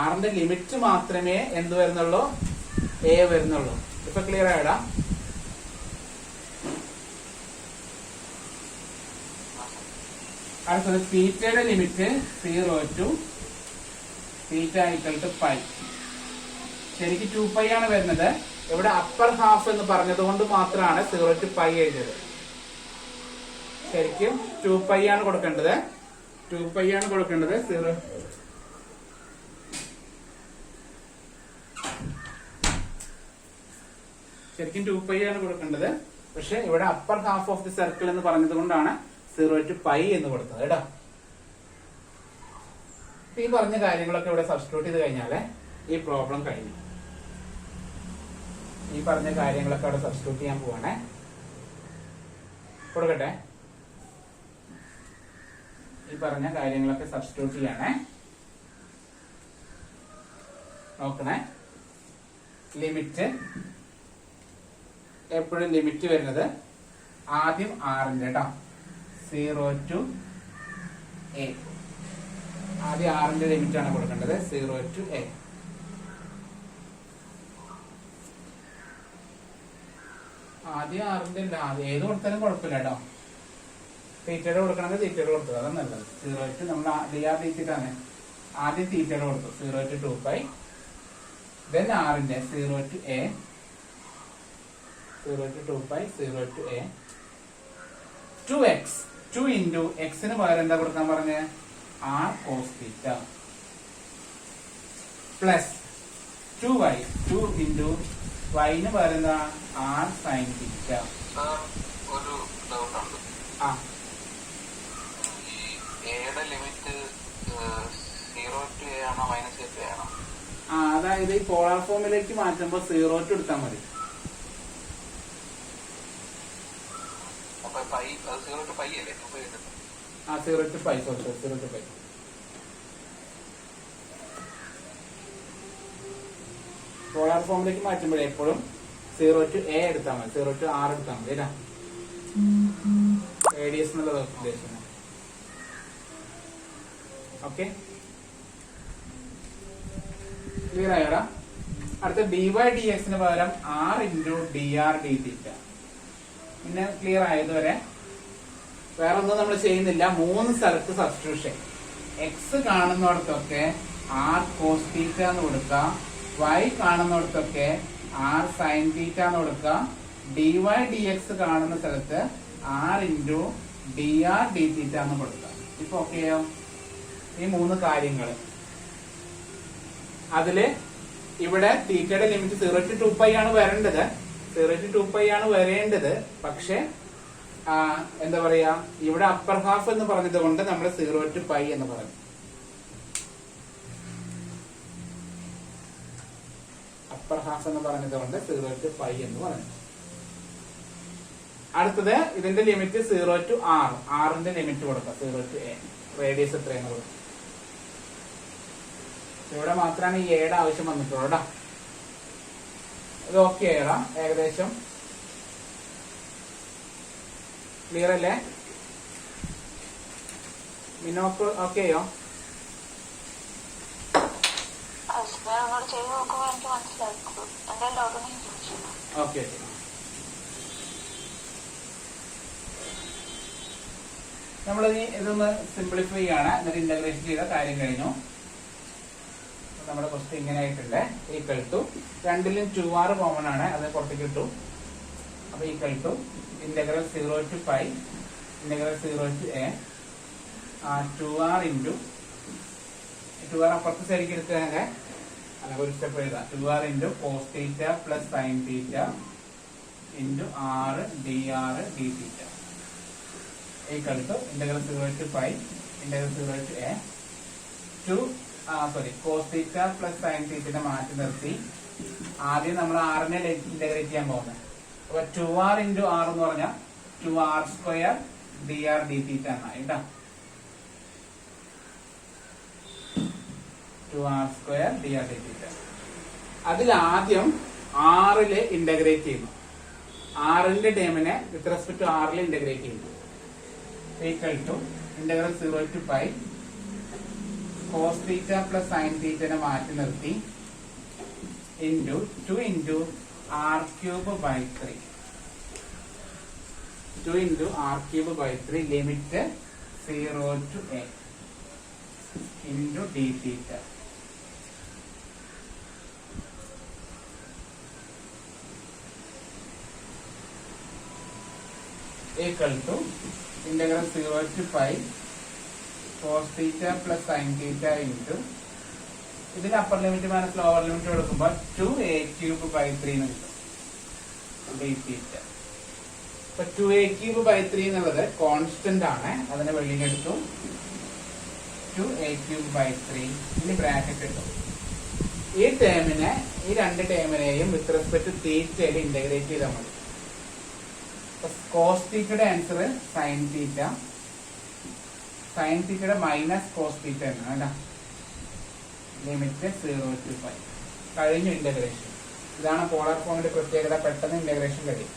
r-ന്റെ ലിമിറ്റ് മാത്രമേ എന്ത് വരുന്നുള്ളൂ? a വരുന്നുള്ളൂ. ഇപ്പൊ ക്ലിയർ ആയടാ? അടുത്തത് തീറ്റയുടെ limit 0 to theta equal to pi. ശരിക്കും 2π ആണ് വരുന്നത്. ഇവിടെ അപ്പർ ഹാഫ് എന്ന് പറഞ്ഞത് കൊണ്ട് മാത്രമാണ് 0 to π എഴുതിയത്. ശരിക്കും 2π ആണ് കൊടുക്കേണ്ടത്. 2π ആണ് കൊടുക്കേണ്ടത്. 0 2π ശരിക്കും 2π ആണ് കൊടുക്കേണ്ടത്. പക്ഷെ ഇവിടെ upper half of the circle എന്ന് പറഞ്ഞത് കൊണ്ടാണ് 0 to π എന്ന് കൊടുത്തത് കേട്ടോ. ഈ പറഞ്ഞ കാര്യങ്ങളൊക്കെ ഇവിടെ സബ്സ്റ്റിറ്റ്യൂട്ട് ചെയ്ത് കഴിഞ്ഞാല് ഈ പ്രോബ്ലം കഴിഞ്ഞു. ഈ പറഞ്ഞ കാര്യങ്ങളൊക്കെ അവിടെ സബ്സ്റ്റിറ്റ്യൂട്ട് ചെയ്യാൻ പോവാണേ. കൊടുക്കട്ടെ. ഈ പറഞ്ഞ കാര്യങ്ങളൊക്കെ സബ്സ്റ്റിറ്റ്യൂട്ട് ചെയ്യണേ. നോക്കണേ. ലിമിറ്റ് എപ്പോഴും ലിമിറ്റ് വരുന്നത് ആദ്യം ആറിന്റെ കേട്ടോ 0 to a. ആദ്യം ആറിന്റെ ലിമിറ്റ് ആണ് കൊടുക്കേണ്ടത് 0 to a. ആദ്യം ആറിന്റെ അല്ല, ഏത് കൊടുത്താലും കുഴപ്പമില്ല കേട്ടോ. തീറ്റയുടെ കൊടുക്കണമെങ്കിൽ തീറ്റയുടെ കൊടുത്തത് അതാണ് നല്ലത്. 0 to നമ്മൾ dr dt ആദ്യം തീറ്റയുടെ കൊടുത്തു 0 to 2π. then ആറിന്റെ 0 to a, 0 to 2π, 0 to a, 2x, 2 into x ന് പകരം എന്താ കൊടുക്കാൻ പറഞ്ഞേ? r cos theta plus 2y, 2 into y ന് പകരം എന്താ? r sin theta. ഒരു ഡൗട്ട് ഉണ്ട്. ഈ a യുടെ ലിമിറ്റ് 0 to a ആണോ മൈനസ് a to a ആണോ? അതായത് ഈ പോളാർ ഫോമിലേക്ക് മാറ്റുമ്പോ 0 to എടുത്താൽ മതി. അപ്പൊ 0 to π അല്ലേ? 0 to π, 0 to π. പോളാർ ഫോമിലേക്ക് മാറ്റുമ്പോഴേ എപ്പോഴും 0 to a എടുത്താൽ മതി, 0 to r എടുത്താൽ മതി അല്ലേ? റേഡിയസ് എന്നുള്ളത് ഉദ്ദേശിക്കുന്നത്. ഓക്കെ, ക്ലിയർ ആയോടാ? അടുത്ത dy dx ന് പകരം r into dr d theta. പിന്നെ ക്ലിയർ ആയതുവരെ വേറെ ഒന്നും നമ്മൾ ചെയ്യുന്നില്ല. 3 സ്ഥലത്ത് സബ്സ്റ്റിറ്റ്യൂഷൻ. എക്സ് കാണുന്നിടത്തൊക്കെ r cos theta എന്ന് കൊടുക്കുക, y കാണുന്നിടത്തൊക്കെ r sin theta എന്ന് കൊടുക്കുക, dy dx കാണുന്ന സ്ഥലത്ത് r into dr d theta എന്ന് കൊടുക്കുക. ഇപ്പൊ ഓക്കെയോ? ഈ 3 കാര്യങ്ങൾ. അതില് ഇവിടെ തീറ്റയുടെ ലിമിറ്റ് 0 to 2π ആണ് വരേണ്ടത്, 0 to 2π ആണ് വരേണ്ടത്. പക്ഷെ എന്താ പറയാ, ഇവിടെ അപ്പർ ഹാഫ് എന്ന് പറഞ്ഞത് കൊണ്ട് നമ്മൾ 0 to π എന്ന് പറഞ്ഞു. അപ്പർ ഹാഫ് എന്ന് പറഞ്ഞത് കൊണ്ട് 0 to π എന്ന് പറഞ്ഞു. അടുത്തത് ഇതിന്റെ ലിമിറ്റ് 0 to r, ന്റെ ലിമിറ്റ് കൊടുക്കാം 0 to a. റേഡിയസ് എത്രയെന്ന് കൊടുക്കും. ഇവിടെ മാത്രമാണ് ഈ എയുടെ ആവശ്യം വന്നിട്ടുള്ളൂ കേട്ടോ. ഇത് ഓക്കെ ആയടാ? ഏകദേശം ക്ലിയർ അല്ലേ? മിനോക്ക് ഓക്കെയോ? ഓക്കെ, നമ്മളിനി ഇതൊന്ന് സിംപ്ലിഫൈ ചെയ്യാണ്, എന്നിട്ട് ഇന്റഗ്രേഷൻ ചെയ്ത കാര്യം കഴിഞ്ഞു. നമ്മുടെ ക്വസ്റ്റ്യൻ ഇങ്ങനെ ആയിട്ടുണ്ട്. ഈക്വൽ ടു 2ലും 2r കോമൺ ആണ്, അത് പുറത്തേക്ക് ഇട്ടു. അപ്പൊ equal to integral 0 to π, integral 0 to a, 2r into 2r അപ്പുറത്തെ സൈഡിലേക്ക് എടുക്കുകയാണെങ്കിൽ അല്ലെങ്കിൽ ഒരു സ്റ്റെപ്പ് എഴുതാം. 2r into cos theta plus sin theta into r dr d theta equal to integral 0 to π, integral 0 to a, cos theta plus sin theta മാറ്റി നിർത്തി ആദ്യം നമ്മൾ r-നെ ഇന്റഗ്രേറ്റ് ചെയ്യാൻ പോകുന്നത്. അപ്പൊ 2r into r എന്ന് പറഞ്ഞാൽ 2r square dr d theta എന്നായി കേട്ടോ. 2r square dr d theta. അതിൽ ആദ്യം r-ല് ഇന്റഗ്രേറ്റ് ചെയ്യുന്നു. r-ന്റെ ടേമിനെ വിത്ത് റെസ്പെക്ട് ടു r-ല് ഇന്റഗ്രേറ്റ് ചെയ്യുന്നു. Equal to integral 0 to π cos theta plus sin theta നെ മാറ്റി നിർത്തി into 2 into r cube by 3, 2 into r cube by 3 limit 0 to a into d theta equal to integral 0 to π cos theta plus sin theta into ഇതിന്റെ upper limit minus lower limit കൊടുക്കുമ്പോൾ 2a cube by 3 എന്ന് കിട്ടും. D തീറ്റ. ഇപ്പൊ 2a³ 3 എന്നുള്ളത് constant ആണ്, അതിനെ വെളിയിലെടുത്തു. 2a³ 3 ഇനി bracket ഇട്ടു. ഈ ടേമിനെ, ഈ രണ്ട് ടേമിനെയും വിത്ത് റെസ്പെക്ട് തീറ്റയിൽ ഇന്റഗ്രേറ്റ് ചെയ്താൽ മതി. കോസ് തീറ്റയുടെ ആൻസർ സൈൻ തീറ്റ, സൈൻ തീറ്റയുടെ മൈനസ് കോസ് തീറ്റ എന്നാണ് അല്ല. Limit 0 to π. കഴിഞ്ഞു ഇന്റഗ്രേഷൻ. ഇതാണ് പോളാർ ഫോമിന്റെ പ്രത്യേകത, പെട്ടെന്ന് ഇന്റഗ്രേഷൻ കഴിയും,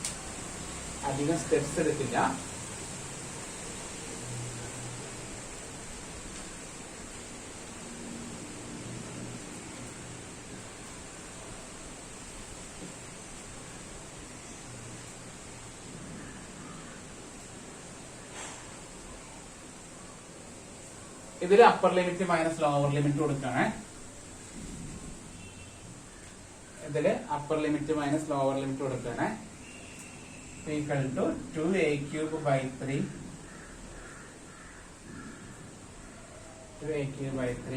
അധികം സ്റ്റെപ്സ് എടുക്കില്ല. ഇതിൽ upper limit minus lower limit കൊടുക്കുകയാണ്. ഇതില് upper limit minus lower limit കൊടുക്കുകയാണ്. Equal to 2a³ 3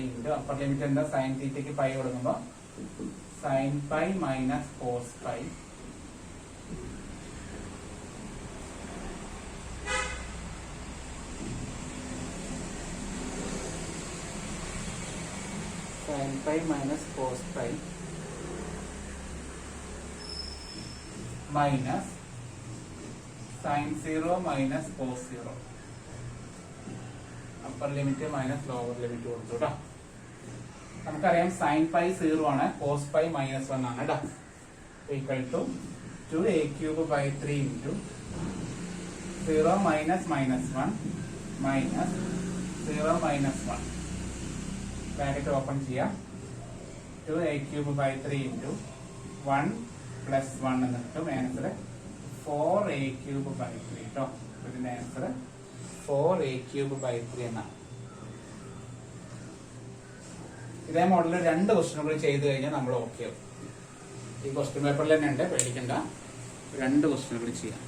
into upper limit എന്താ, സൈൻ തീറ്റയ്ക്ക് പൈ കൊടുക്കുമ്പോ sine pi minus cos pi sin pi minus cos pi minus sin 0 minus cos 0. Upper limit minus lower limit കൊടുത്തു കേട്ടോ. നമുക്കറിയാം sin pi 0 ആണ്, cos pi -1 ആണ് കേട്ടോ. Equal to 2a³ 3 into 0 minus -1 minus 0 -1 bracket open ചെയ്യാം. 2a³ 3 into 1 plus 1 എന്ന് കിട്ടും. Answer 4a³ 3 കേട്ടോ. ഇതിന്റെ ആൻസർ 4a³ 3 എന്നാണ്. ഇതേ മോഡലിൽ 2 ക്വസ്റ്റ്യനുകൾ ചെയ്ത് കഴിഞ്ഞാൽ നമ്മൾ ഓക്കെ ആവും. ഈ ക്വസ്റ്റ്യൻ പേപ്പറിൽ തന്നെ ഉണ്ട്, പേടിക്കണ്ട. 2 ക്വസ്റ്റ്യനുകൾ ചെയ്യാം.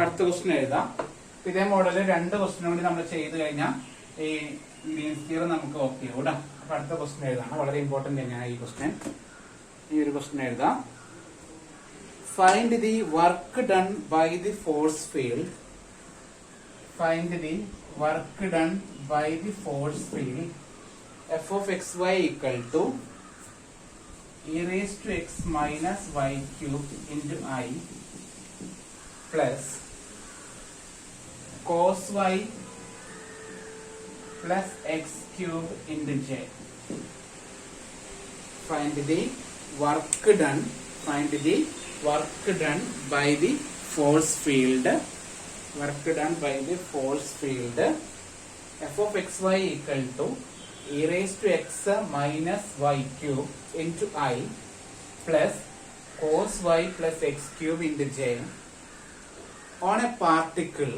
അടുത്ത ക്വസ്റ്റ്യൻ എഴുതാം. ഇതേ മോഡലിൽ 2 ക്വസ്റ്റ്യനും കൂടി നമ്മൾ ചെയ്ത് കഴിഞ്ഞാൽ ഈ ഗ്രീൻസ് തിയറം നമുക്ക് ഓക്കെ ആവും. അപ്പൊ അടുത്ത ക്വസ്റ്റ്യൻ എഴുതാണ്, വളരെ ഇമ്പോർട്ടന്റ് തന്നെയാണ് ഈ ക്വസ്റ്റ്യൻ. ഈ ഒരു ക്വസ്റ്റ്യൻ എഴുതാം. Find the work done by the force field. Find the work done by the force field f of xy equal to e raised to x minus y cube into I plus cos y plus x cube into j. Find the work done. Find the work done by the force field. Work done by the force field. F of xy equal to e raised to x minus y cube into I plus cos y plus x cube into j on a particle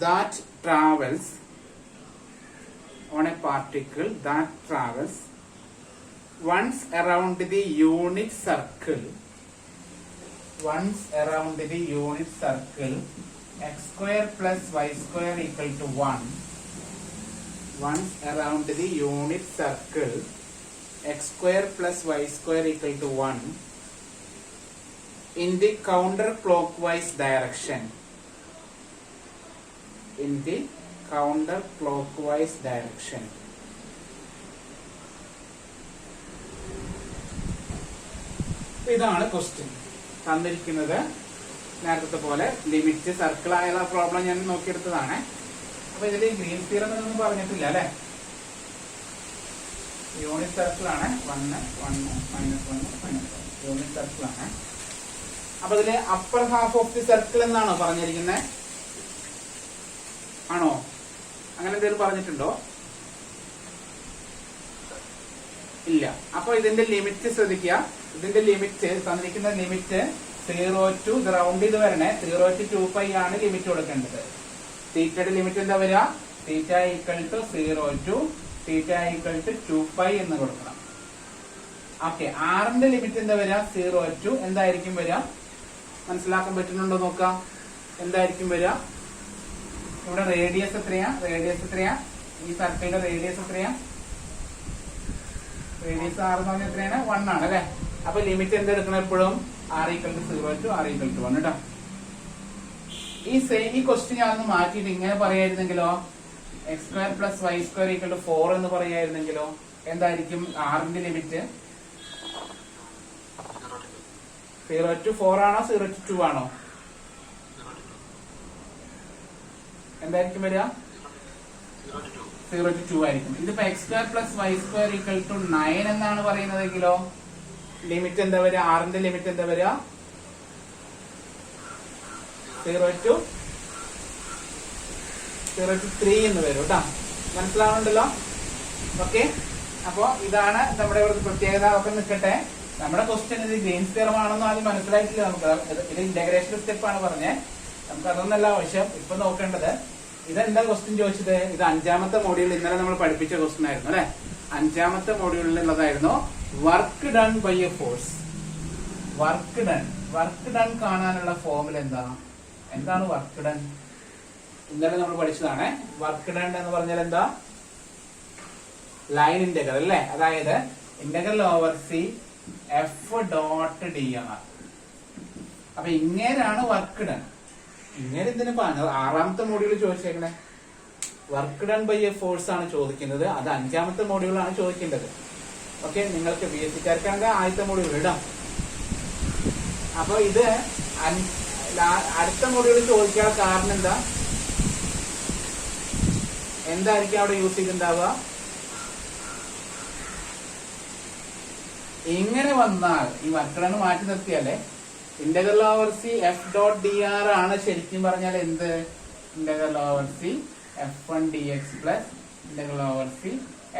that travels once around the unit circle x square plus y square equal to 1. Once around the unit circle x square plus y square equal to 1 in the counterclockwise direction. In the counterclockwise direction. ഇതാണ് question തന്നിരിക്കുന്നത്. നേരത്തെ പോലെ limit circle ആയുള്ള problem ഞാൻ നോക്കിയെടുത്തതാണ്. അപ്പൊ ഇതിൽ green theorem എന്നൊന്നും പറഞ്ഞിട്ടില്ല അല്ലെ. യൂണിറ്റ് സർക്കിൾ ആണ്. 1 1 -1 -1 യൂണിറ്റ് സർക്കിൾ ആണ്. അപ്പൊ ഇതില് upper half of the circle എന്നാണോ പറഞ്ഞിരിക്കുന്നത്? ആണോ? അങ്ങനെ എന്തെങ്കിലും പറഞ്ഞിട്ടുണ്ടോ? ഇല്ല. അപ്പൊ ഇതിന്റെ ലിമിറ്റ് ശ്രദ്ധിക്കുക. ഇതിന്റെ ലിമിറ്റ് തന്നിരിക്കുന്ന ലിമിറ്റ് 0 to റൗണ്ട് ചെയ്ത് വരണേ 0 to 2π ആണ് ലിമിറ്റ് കൊടുക്കേണ്ടത്. തീറ്റയുടെ ലിമിറ്റ് എന്താ വരിക? Theta equal to 0 to theta equal to 2π എന്ന് കൊടുക്കണം. ഓക്കെ. ആറിന്റെ ലിമിറ്റ് എന്താ വരിക? 0 to എന്തായിരിക്കും വരിക? മനസ്സിലാക്കാൻ പറ്റുന്നുണ്ടോ നോക്കാം. എന്തായിരിക്കും വരിക? ഇവിടെ റേഡിയസ് എത്രയാ? ഈ സർക്കിളിന്റെ റേഡിയസ് എത്രയാ? റേഡിയസ് ആർ എന്ന് പറഞ്ഞാൽ എത്രയാണ് 1 ആണ് അല്ലെ. അപ്പൊ ലിമിറ്റ് എന്തെടുക്കണം എപ്പോഴും r = 0 to r = 1 കേട്ടോ. ഈ ക്വസ്റ്റ്യൻ ഞാൻ ഒന്ന് മാറ്റിയിട്ട് ഇങ്ങനെ പറയായിരുന്നെങ്കിലോ x² + y² = 4 എന്ന് പറയായിരുന്നെങ്കിലോ എന്തായിരിക്കും ആറിന്റെ ലിമിറ്റ്? 0 to 4 ആണോ 0 to 2 ആണോ? എന്തായിരിക്കും വരിക? 0 to 2 ആയിരിക്കും. ഇതിപ്പോ x² + y² = 9 എന്നാണ് പറയുന്നതെങ്കിലോ ലിമിറ്റ് എന്താ വരിക? ആറിന്റെ ലിമിറ്റ് എന്താ വരിക? 0 to 3 എന്ന് വരും കേട്ടോ. മനസ്സിലാവുന്നുണ്ടല്ലോ? ഓക്കെ. അപ്പോ ഇതാണ് നമ്മുടെ ഇവിടുത്തെ പ്രത്യേകത. ഒക്കെ നിൽക്കട്ടെ. നമ്മുടെ ക്വസ്റ്റ്യൻ ഇത് ഗ്രീൻസ് തിയറം ആണെന്ന് ആദ്യം മനസ്സിലായിട്ടില്ല നമുക്ക്. ഇത് ഇന്റഗ്രേഷൻ സ്റ്റെപ്പ് ആണ് പറഞ്ഞത്. നമുക്ക് അതൊന്നല്ല ആവശ്യം. ഇപ്പൊ നോക്കേണ്ടത് ഇതെന്താ ക്വസ്റ്റ്യൻ ചോദിച്ചത്? ഇത് 5ാമത്തെ മോഡ്യൂൾ ഇന്നലെ നമ്മൾ പഠിപ്പിച്ച ക്വസ്റ്റ്യൻ ആയിരുന്നു അല്ലെ. 5ാമത്തെ മോഡ്യൂളിലുള്ളതായിരുന്നു work done by a force. Work done കാണാനുള്ള ഫോർമുല എന്താണ് വർക്ക് ഡൺ? ഇന്നലെ നമ്മൾ പഠിച്ചതാണ്. വർക്ക് ഡൺ എന്ന് പറഞ്ഞാൽ എന്താ? ലൈൻ ഇന്റഗ്രൽ അല്ലെ. അതായത് integral over C F dot D R. അപ്പൊ ഇങ്ങനെയാണ് വർക്ക് ഡൺ. ഇങ്ങനെ എന്തിനു 6ാമത്തെ മോഡ്യൂൾ ചോദിച്ചേക്കണേ? Work done by a force ആണ് ചോദിക്കുന്നത്. അത് 5ാമത്തെ മോഡ്യൂളാണ് ചോദിക്കേണ്ടത്. ഓക്കെ. നിങ്ങൾക്ക് ബി എസ് സിക്കാർക്കാണെങ്കിൽ ആദ്യത്തെ മോഡ്യൂൾ ഇടാം. അപ്പൊ ഇത് അടുത്ത മോഡ്യൂൾ ചോദിക്കാൻ കാരണം എന്തായിരിക്കും അവിടെ യൂസ് ചെയ്തിട്ടുണ്ടാവുക? ഇങ്ങനെ വന്നാൽ ഈ വർക്ക് ഡൺ മാറ്റി നിർത്തിയാലേ integral over C F dot D R ആണ് ശരിക്കും പറഞ്ഞാൽ എന്ത്? Integral over C f1 dx plus integral over C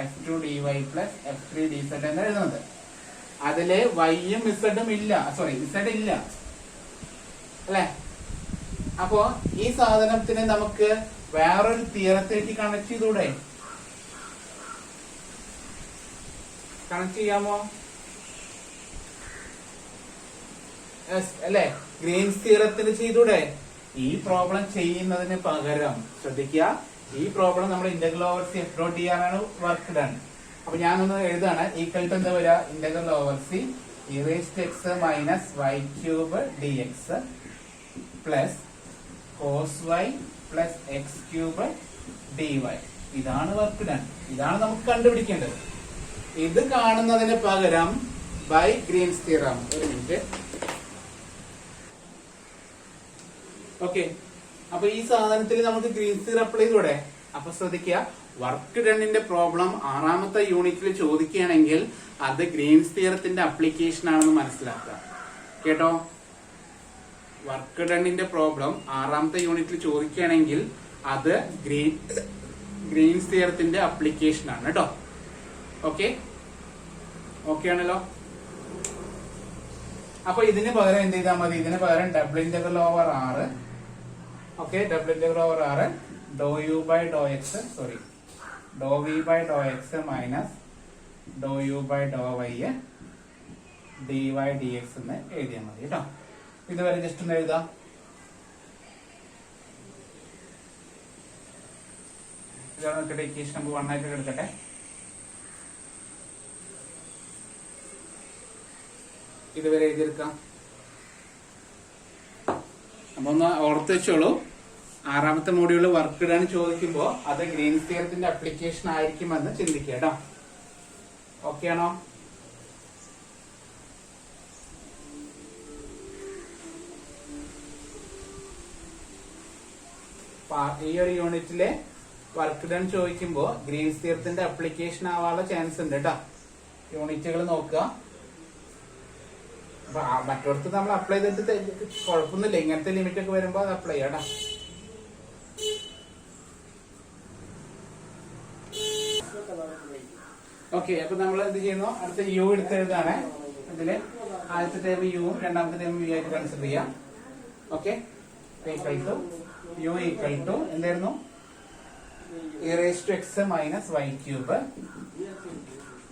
f2 dy plus f3 dz എന്ന് എഴുതുന്നത്. അതില് y-ഉം z-ഉം ഇല്ല. സോറി, z ഇല്ല അല്ലെ. അപ്പോ ഈ സാധനത്തിന് നമുക്ക് വേറൊരു തിയറത്തേക്ക് കണക്ട് ചെയ്തൂടെ? കണക്ട് ചെയ്യാമോ? അല്ലെ. ഗ്രീൻസ് തിയറത്തിന് ചെയ്തൂടെ? ഈ പ്രോബ്ലം ചെയ്യുന്നതിന് പകരം ശ്രദ്ധിക്കുക, ഈ പ്രോബ്ലം നമ്മൾ integral over C F dot D R ആണ് വർക്ക് ഡൺ. അപ്പൊ ഞാനൊന്ന് എഴുതാണ്. ഈക്വൽ ടു എന്താ വരിക? Integral over C e raised to x minus y cube dx plus cos y plus x cube dy. ഇതാണ് വർക്ക് ഡൺ. ഇതാണ് നമുക്ക് കണ്ടുപിടിക്കേണ്ടത്. ഇത് കാണുന്നതിന് പകരം ബൈ ഗ്രീൻസ് തിയറം. ഒരു മിനിറ്റ്. ഓക്കെ. അപ്പൊ ഈ സാധനത്തിൽ നമുക്ക് ഗ്രീൻസ് തിയറം അപ്ലൈ ചെയ്തൂടെ? അപ്പൊ ശ്രദ്ധിക്കുക, വർക്ക് ഡണ്ണിന്റെ പ്രോബ്ലം 6ാമത്തെ യൂണിറ്റിൽ ചോദിക്കുകയാണെങ്കിൽ അത് ഗ്രീൻസ് തിയറത്തിന്റെ അപ്ലിക്കേഷൻ ആണെന്ന് മനസ്സിലാക്കുക കേട്ടോ. വർക്ക് ഡണ്ണിന്റെ പ്രോബ്ലം 6ാമത്തെ യൂണിറ്റിൽ ചോദിക്കുകയാണെങ്കിൽ അത് ഗ്രീൻസ് തിയറത്തിന്റെ അപ്ലിക്കേഷൻ ആണ് കേട്ടോ. ഓക്കെ. ഓക്കെ ആണല്ലോ. അപ്പൊ ഇതിന് പകരം എന്ത് ചെയ്താൽ മതി? ഇതിന് പകരം double integral over R. Okay. Double integral over R doh U by Dr X, sorry, doh V by Dr X minus doh U by Dr Y D Y D X എന്ന് എഴുതിയാൽ മതി കേട്ടോ. ഇതുവരെ ജസ്റ്റ് ഒന്ന് എഴുതാം. ഇതാണ് equation number 1 ആയിട്ട് എടുക്കട്ടെ. ഇതുവരെ എഴുതിയെടുക്കാം. അപ്പൊ ഒന്ന് ഓർത്ത് വെച്ചോളൂ, 6ാമത്തെ മോഡ്യൂള് വർക്ക് ഡൺ ചോദിക്കുമ്പോ അത് ഗ്രീൻസ് തിയറത്തിന്റെ അപ്ലിക്കേഷൻ ആയിരിക്കുമെന്ന് ചിന്തിക്കുക കേട്ടോ. ഓക്കെ ആണോ? ഈ ഒരു യൂണിറ്റിലെ വർക്ക് ഡൺ ചോദിക്കുമ്പോ ഗ്രീൻസ് തിയറത്തിന്റെ അപ്ലിക്കേഷൻ ആവാനുള്ള ചാൻസ് ഉണ്ട് കേട്ടോ. യൂണിറ്റുകൾ നോക്കുക. അപ്പൊ മറ്റൊരുത്ത് നമ്മൾ അപ്ലൈ ചെയ്തിട്ട് കുഴപ്പമൊന്നുമില്ല. ഇങ്ങനത്തെ ലിമിറ്റ് ഒക്കെ വരുമ്പോ അത് അപ്ലൈ ചെയ്യാം. ഓക്കെ. അപ്പൊ നമ്മൾ എന്ത് ചെയ്യുന്നു? അടുത്ത യു എടുത്ത് എഴുതാണ്. ഇതില് ആദ്യത്തെ ടൈം യുവും രണ്ടാമത്തെ ടൈം യു ആയിട്ട് കൺസിഡർ ചെയ്യാം. ഓക്കെ. യു ഈക്വൽ ടു എന്തായിരുന്നു? e raised to x minus y cube.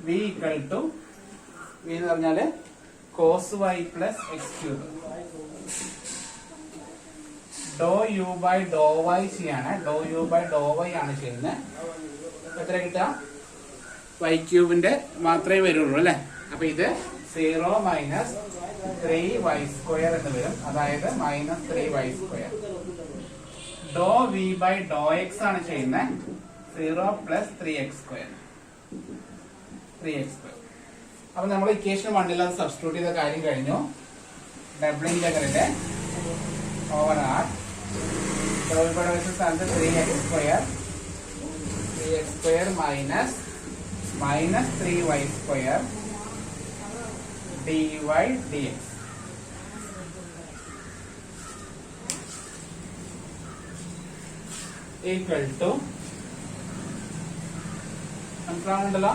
v equal to v എന്ന് പറഞ്ഞാല് cos y plus x cube. Doe U by Dr Y ചെയ്യാണ്. Doe U by Dr Y ആണ് ചെയ്യുന്നത്. എത്ര കിട്ടുക? Y ക്യൂബിന്റെ മാത്രമേ വരുള്ളൂ അല്ലെ. അപ്പൊ ഇത് 0 മൈനസ് 3y² എന്ന് വരും. അതായത് minus 3y². Doe V by Dr X ആണ് ചെയ്യുന്നത്. 0 പ്ലസ് 3x². അപ്പൊ നമ്മൾ ഇക്വേഷൻ 1 അത് സബ്സ്റ്റിറ്റ്യൂട്ട് ചെയ്ത കാര്യം കഴിഞ്ഞു. ഡബിൾ ഇന്റഗ്രലിന്റെ ഓവർ ആർ സ്ഥാനത്ത് 3x² minus 3y² dy dx equal to മനസ്സിലാവുന്നുണ്ടല്ലോ,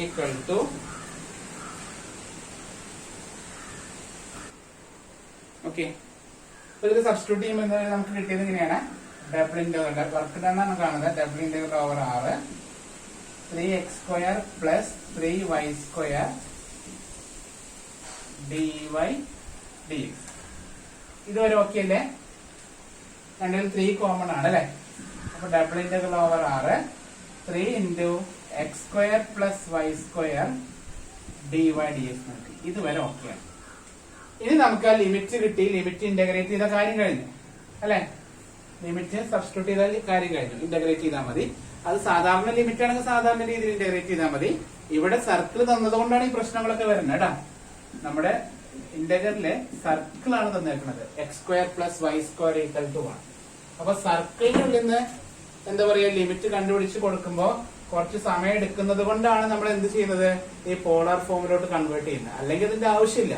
ഈക്വൽ ടു ഓക്കെ. ഇത് സബ്സ്റ്റിറ്റ്യൂട്ട് ചെയ്യുമ്പോൾ നമുക്ക് കിട്ടിയത് ഇങ്ങനെയാണ്. ഡബിൾ ഇന്റഗ്രൽ വർക്ക് ഡൺ ആണ് കാണുന്നത്. ഡബിൾ ഇന്റഗ്രൽ ഓവർ ആറ് 3x² plus 3y² dy dx. ഇതുവരെ ഓക്കെ അല്ലേ? രണ്ടിൽ 3 കോമൺ ആണ് അല്ലെ. അപ്പൊ ഡബിൾ ഇന്റഗ്രൽ ഓവർ ആറ് 3 into x² plus y² dy dx നോക്കി. ഇതുവരെ ഓക്കെ ആണ്. ഇനി നമുക്ക് ആ ലിമിറ്റ് കിട്ടി. ലിമിറ്റ് ഇന്റഗ്രേറ്റ് ചെയ്ത കാര്യം കഴിഞ്ഞു അല്ലെ. ലിമിറ്റ് സബ്സ്റ്റിറ്റ്യൂട്ട് ചെയ്താൽ കാര്യം കഴിഞ്ഞു. ഇന്റഗ്രേറ്റ് ചെയ്താൽ മതി. അത് സാധാരണ ലിമിറ്റ് ആണെങ്കിൽ സാധാരണ രീതിയിൽ ഇന്റഗ്രേറ്റ് ചെയ്താൽ മതി. ഇവിടെ സർക്കിൾ തന്നതുകൊണ്ടാണ് ഈ പ്രശ്നങ്ങളൊക്കെ വരുന്നത് കേട്ടാ. നമ്മുടെ ഇന്റഗ്രലില് സർക്കിൾ ആണ് തന്നേക്കുന്നത്. x² plus y² equal to 1. അപ്പൊ സർക്കിളിനുള്ളിൽ നിന്ന് എന്താ പറയാ ലിമിറ്റ് കണ്ടുപിടിച്ച് കൊടുക്കുമ്പോ കുറച്ച് സമയം എടുക്കുന്നത് കൊണ്ടാണ് നമ്മൾ എന്ത് ചെയ്യുന്നത്, ഈ പോളാർ ഫോമിലോട്ട് കൺവേർട്ട് ചെയ്യുന്നത്. അല്ലെങ്കിൽ അതിന്റെ ആവശ്യമില്ല.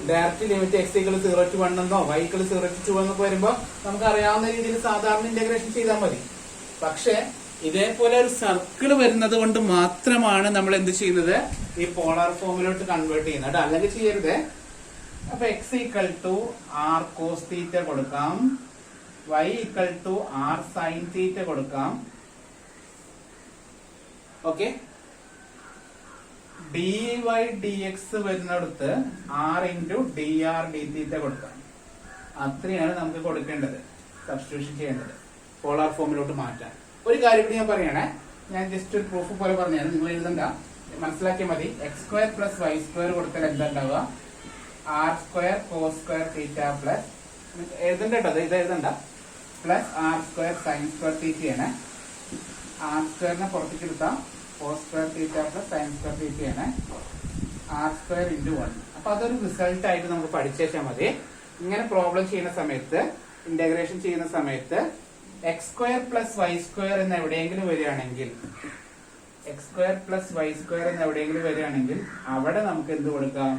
ഡയറക്റ്റ് ലിമിറ്റ് x = 0 to 1 എന്നോ y = 0 to 2 എന്നൊക്കെ വരുമ്പോ നമുക്ക് അറിയാവുന്ന രീതിയിൽ സാധാരണ ഇന്റഗ്രേഷൻ ചെയ്താൽ മതി. പക്ഷെ ഇതേപോലെ ഒരു സർക്കിൾ വരുന്നത് കൊണ്ട് മാത്രമാണ് നമ്മൾ എന്ത് ചെയ്യുന്നത്, ഈ പോളാർ ഫോമിലോട്ട് കൺവേർട്ട് ചെയ്യുന്നത്. അല്ലെങ്കിൽ ചെയ്യരുത്. അപ്പൊ x = r cos θ കൊടുക്കാം, y = r sin θ കൊടുക്കാം. ഓക്കെ. dy dx വരുന്നിടത്ത് r into dr dθ കൊടുക്കാം. അത്രയാണ് നമുക്ക് കൊടുക്കേണ്ടത്, സബ്സ്റ്റിറ്റ്യൂഷൻ ചെയ്യേണ്ടത് പോളാർ ഫോമിലോട്ട് മാറ്റാൻ. ഒരു കാര്യം കൂടി ഞാൻ പറയണേ. ഞാൻ ജസ്റ്റ് ഒരു പ്രൂഫ് പോലെ പറഞ്ഞാൽ നിങ്ങൾ എഴുതണ്ട, മനസ്സിലാക്കിയാൽ മതി. x² പ്ലസ് y² കൊടുത്താൽ എന്താ ഉണ്ടാവുക, r² cos² θ പ്ലസ് എഴുതണ്ട കേട്ടോ, ഇത് എഴുതണ്ട, പ്ലസ് r² sin² θ ആണ്. r² പുറത്തേക്ക് എടുത്താം, cos² θ പ്ലസ് sin² θ ആണ്. r² into 1. അപ്പൊ അതൊരു റിസൾട്ട് ആയിട്ട് നമുക്ക് പഠിച്ചേച്ചാൽ മതി. ഇങ്ങനെ പ്രോബ്ലം ചെയ്യുന്ന സമയത്ത്, ഇന്റഗ്രേഷൻ ചെയ്യുന്ന സമയത്ത് x² പ്ലസ് y² എന്ന് എവിടെയെങ്കിലും വരികയാണെങ്കിൽ, x² പ്ലസ് y² എന്ന് എവിടെയെങ്കിലും വരികയാണെങ്കിൽ അവിടെ നമുക്ക് എന്ത് കൊടുക്കാം,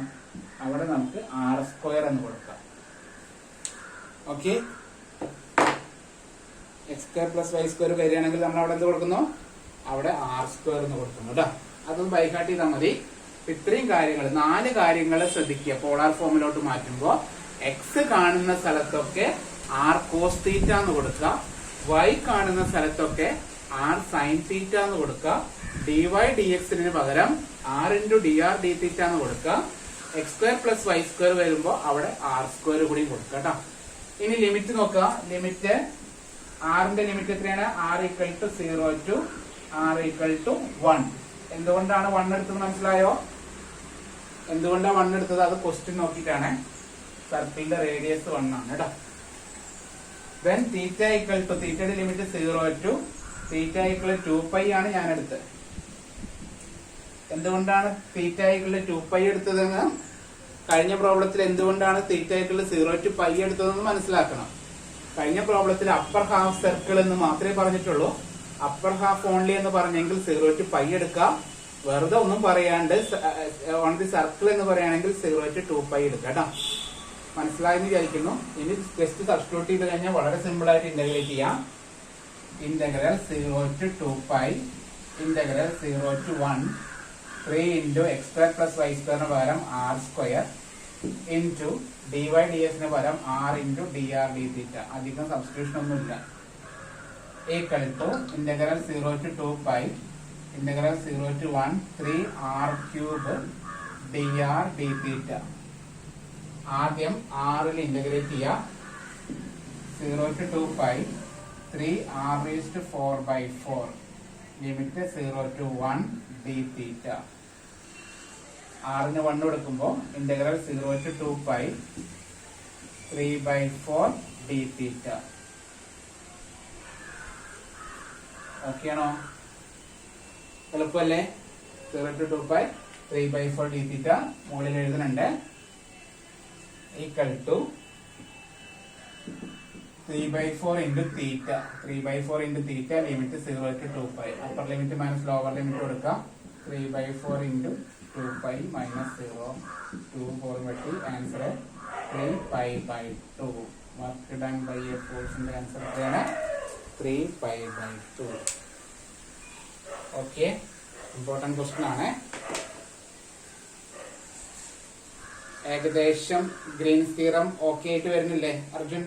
അവിടെ നമുക്ക് r² എന്ന് കൊടുക്കാം. ഓക്കെ. x² പ്ലസ് y² വരികയാണെങ്കിൽ നമ്മൾ അവിടെ എന്ത് കൊടുക്കുന്നു, അവിടെ r² എന്ന് കൊടുക്കുന്നു കേട്ടോ. അതൊന്ന് ബൈക്കാട്ട് ചെയ്താൽ മതി. ഇത്രയും കാര്യങ്ങൾ, 4 കാര്യങ്ങൾ ശ്രദ്ധിക്കുക. പോളാർ ഫോമിലോട്ട് മാറ്റുമ്പോൾ x കാണുന്ന സ്ഥലത്തൊക്കെ r cos θ എന്ന് കൊടുക്കുക, y കാണുന്ന സ്ഥലത്തൊക്കെ r sin θ എന്ന് കൊടുക്കുക, dy dx പകരം r into dr dθ എന്ന് കൊടുക്കുക. x² പ്ലസ് y² വരുമ്പോ അവിടെ r² കൂടി കൊടുക്കുക കേട്ടോ. ഇനി ലിമിറ്റ് നോക്കുക. ലിമിറ്റ് r-ന്റെ ലിമിറ്റ് എത്രയാണ്, r = 0 to r = 1. എന്തുകൊണ്ടാണ് 1 എടുത്തത് മനസ്സിലായോ? എന്തുകൊണ്ടാണ് 1 എടുത്തത്? അത് ക്വസ്റ്റ്യൻ നോക്കിയിട്ടാണ്. സർക്കിളിന്റെ റേഡിയസ് 1 ആണ് കേട്ടോ. then θ = θയുടെ ലിമിറ്റ് 0 to θ = 2π ആണ് ഞാൻ എടുത്തത്. എന്തുകൊണ്ടാണ് θ = 2π എടുത്തതെന്ന് കഴിഞ്ഞ പ്രോബ്ലത്തിൽ എന്തുകൊണ്ടാണ് θ = 0 to π എടുത്തതെന്ന് മനസ്സിലാക്കണം. കഴിഞ്ഞ പ്രോബ്ലത്തിൽ അപ്പർ ഹാഫ് സർക്കിൾ എന്ന് മാത്രമേ പറഞ്ഞിട്ടുള്ളൂ. അപ്പർ ഹാഫ് ഓൺലി എന്ന് പറഞ്ഞെങ്കിൽ 0 to π എടുക്കാം. വെറുതെ ഒന്നും പറയാണ്ട് ഓൺ ദി സർക്കിൾ എന്ന് പറയുകയാണെങ്കിൽ 0 to 2π എടുക്കാം കേട്ടോ. മനസ്സിലായെന്ന് വിചാരിക്കുന്നു. ഇനി ജസ്റ്റ് സബ്സ്റ്റിറ്റ്യൂട്ട് ചെയ്ത് കഴിഞ്ഞാൽ വളരെ സിമ്പിൾ ആയിട്ട് ഇന്റഗ്രേറ്റ് ചെയ്യാം. Integral 0 to 2π integral 0 to 1 3 into x² plus y² പകരം r² into dy ds പകരം r into dr dθ. അധികം സബ്സ്റ്റിറ്റ്യൂഷൻ ഒന്നുമില്ല. Equal to integral 0 to 2π integral 0 to 1 3r³ dr dθ. ആദ്യം r-ൽ ഇന്റഗ്രേറ്റ് ചെയ്യാം. 0 to 2π 3r⁴/4 limit 0 to 1 d തീറ്റ. ആറിന് 1 കൊടുക്കുമ്പോൾ integral 0 to 2 pi 3/4 d theta. Okay ആണോ? എളുപ്പമല്ലേ? 0 to 2 പൈ 3/4 d തീറ്റ മുകളിൽ എഴുതുന്നുണ്ട്. Equal to 3/4 into theta. 3/4 into theta limit 0 to 2 pi. Upper limit minus lower limit കൊടുക്കാം. 3/4 into 2 pi minus 0 2 4 വെട്ടി answer 3 pi by 2. Work done by A ഫോഴ്സിന്റെ answer എത്രയാണ്? 3 pi by 2. Okay, important question ആണ്. ഏകദേശം Green's theorem okay ആയിട്ട് വരുന്നില്ലേ Arjun?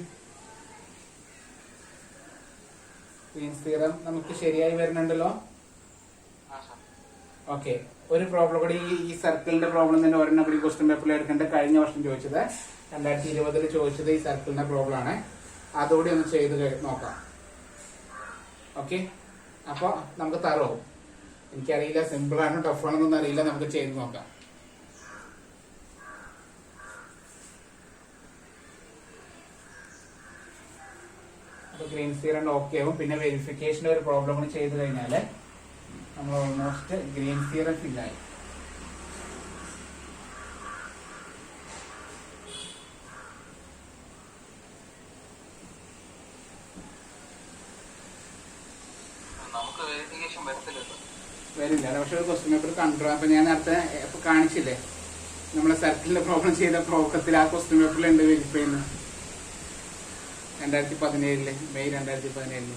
Green's theorem നമുക്ക് ശരിയായി വരുന്നുണ്ടല്ലോ. ഓക്കെ, ഒരു പ്രോബ്ലം കൂടി ഈ സർക്കിളിന്റെ പ്രോബ്ലം തന്നെ ഒരെണ്ണം കൂടി ക്വസ്റ്റ്യൻ പേപ്പറിൽ എടുക്കേണ്ട. കഴിഞ്ഞ വർഷം ചോദിച്ചത് 2020 ചോദിച്ചത് ഈ സർക്കിളിന്റെ പ്രോബ്ലം ആണ്. അതുകൂടി ഒന്ന് ചെയ്ത് നോക്കാം. ഓക്കെ, അപ്പൊ നമുക്ക് തറോ എനിക്കറിയില്ല, സിമ്പിൾ ആണോ ടഫ് ആണെന്നൊന്നും അറിയില്ല. നമുക്ക് ചെയ്ത് നോക്കാം. ഗ്രീൻസ് തിയറം ഓക്കെ ആവും. പിന്നെ വെരിഫിക്കേഷന്റെ ഒരു പ്രോബ്ലം കൂടി ചെയ്ത് കഴിഞ്ഞാല് നമ്മൾ ഓൾമോസ്റ്റ് ഗ്രീൻസ് തിയറം ഫില്ലായി. വരില്ല, പക്ഷെ ഒരു ക്വസ്റ്റ്യൻ പേപ്പർ കണ്ടു. അപ്പൊ ഞാൻ നേരത്തെ കാണിച്ചില്ലേ നമ്മളെ സർക്കിളിന്റെ പ്രോബ്ലം ചെയ്ത പ്രോബ്ലത്തിൽ ആ ക്വസ്റ്റ്യൻ പേപ്പറിലുണ്ട് വെരിഫൈ ചെയ്യുന്നത്. 2017 മെയ് 2017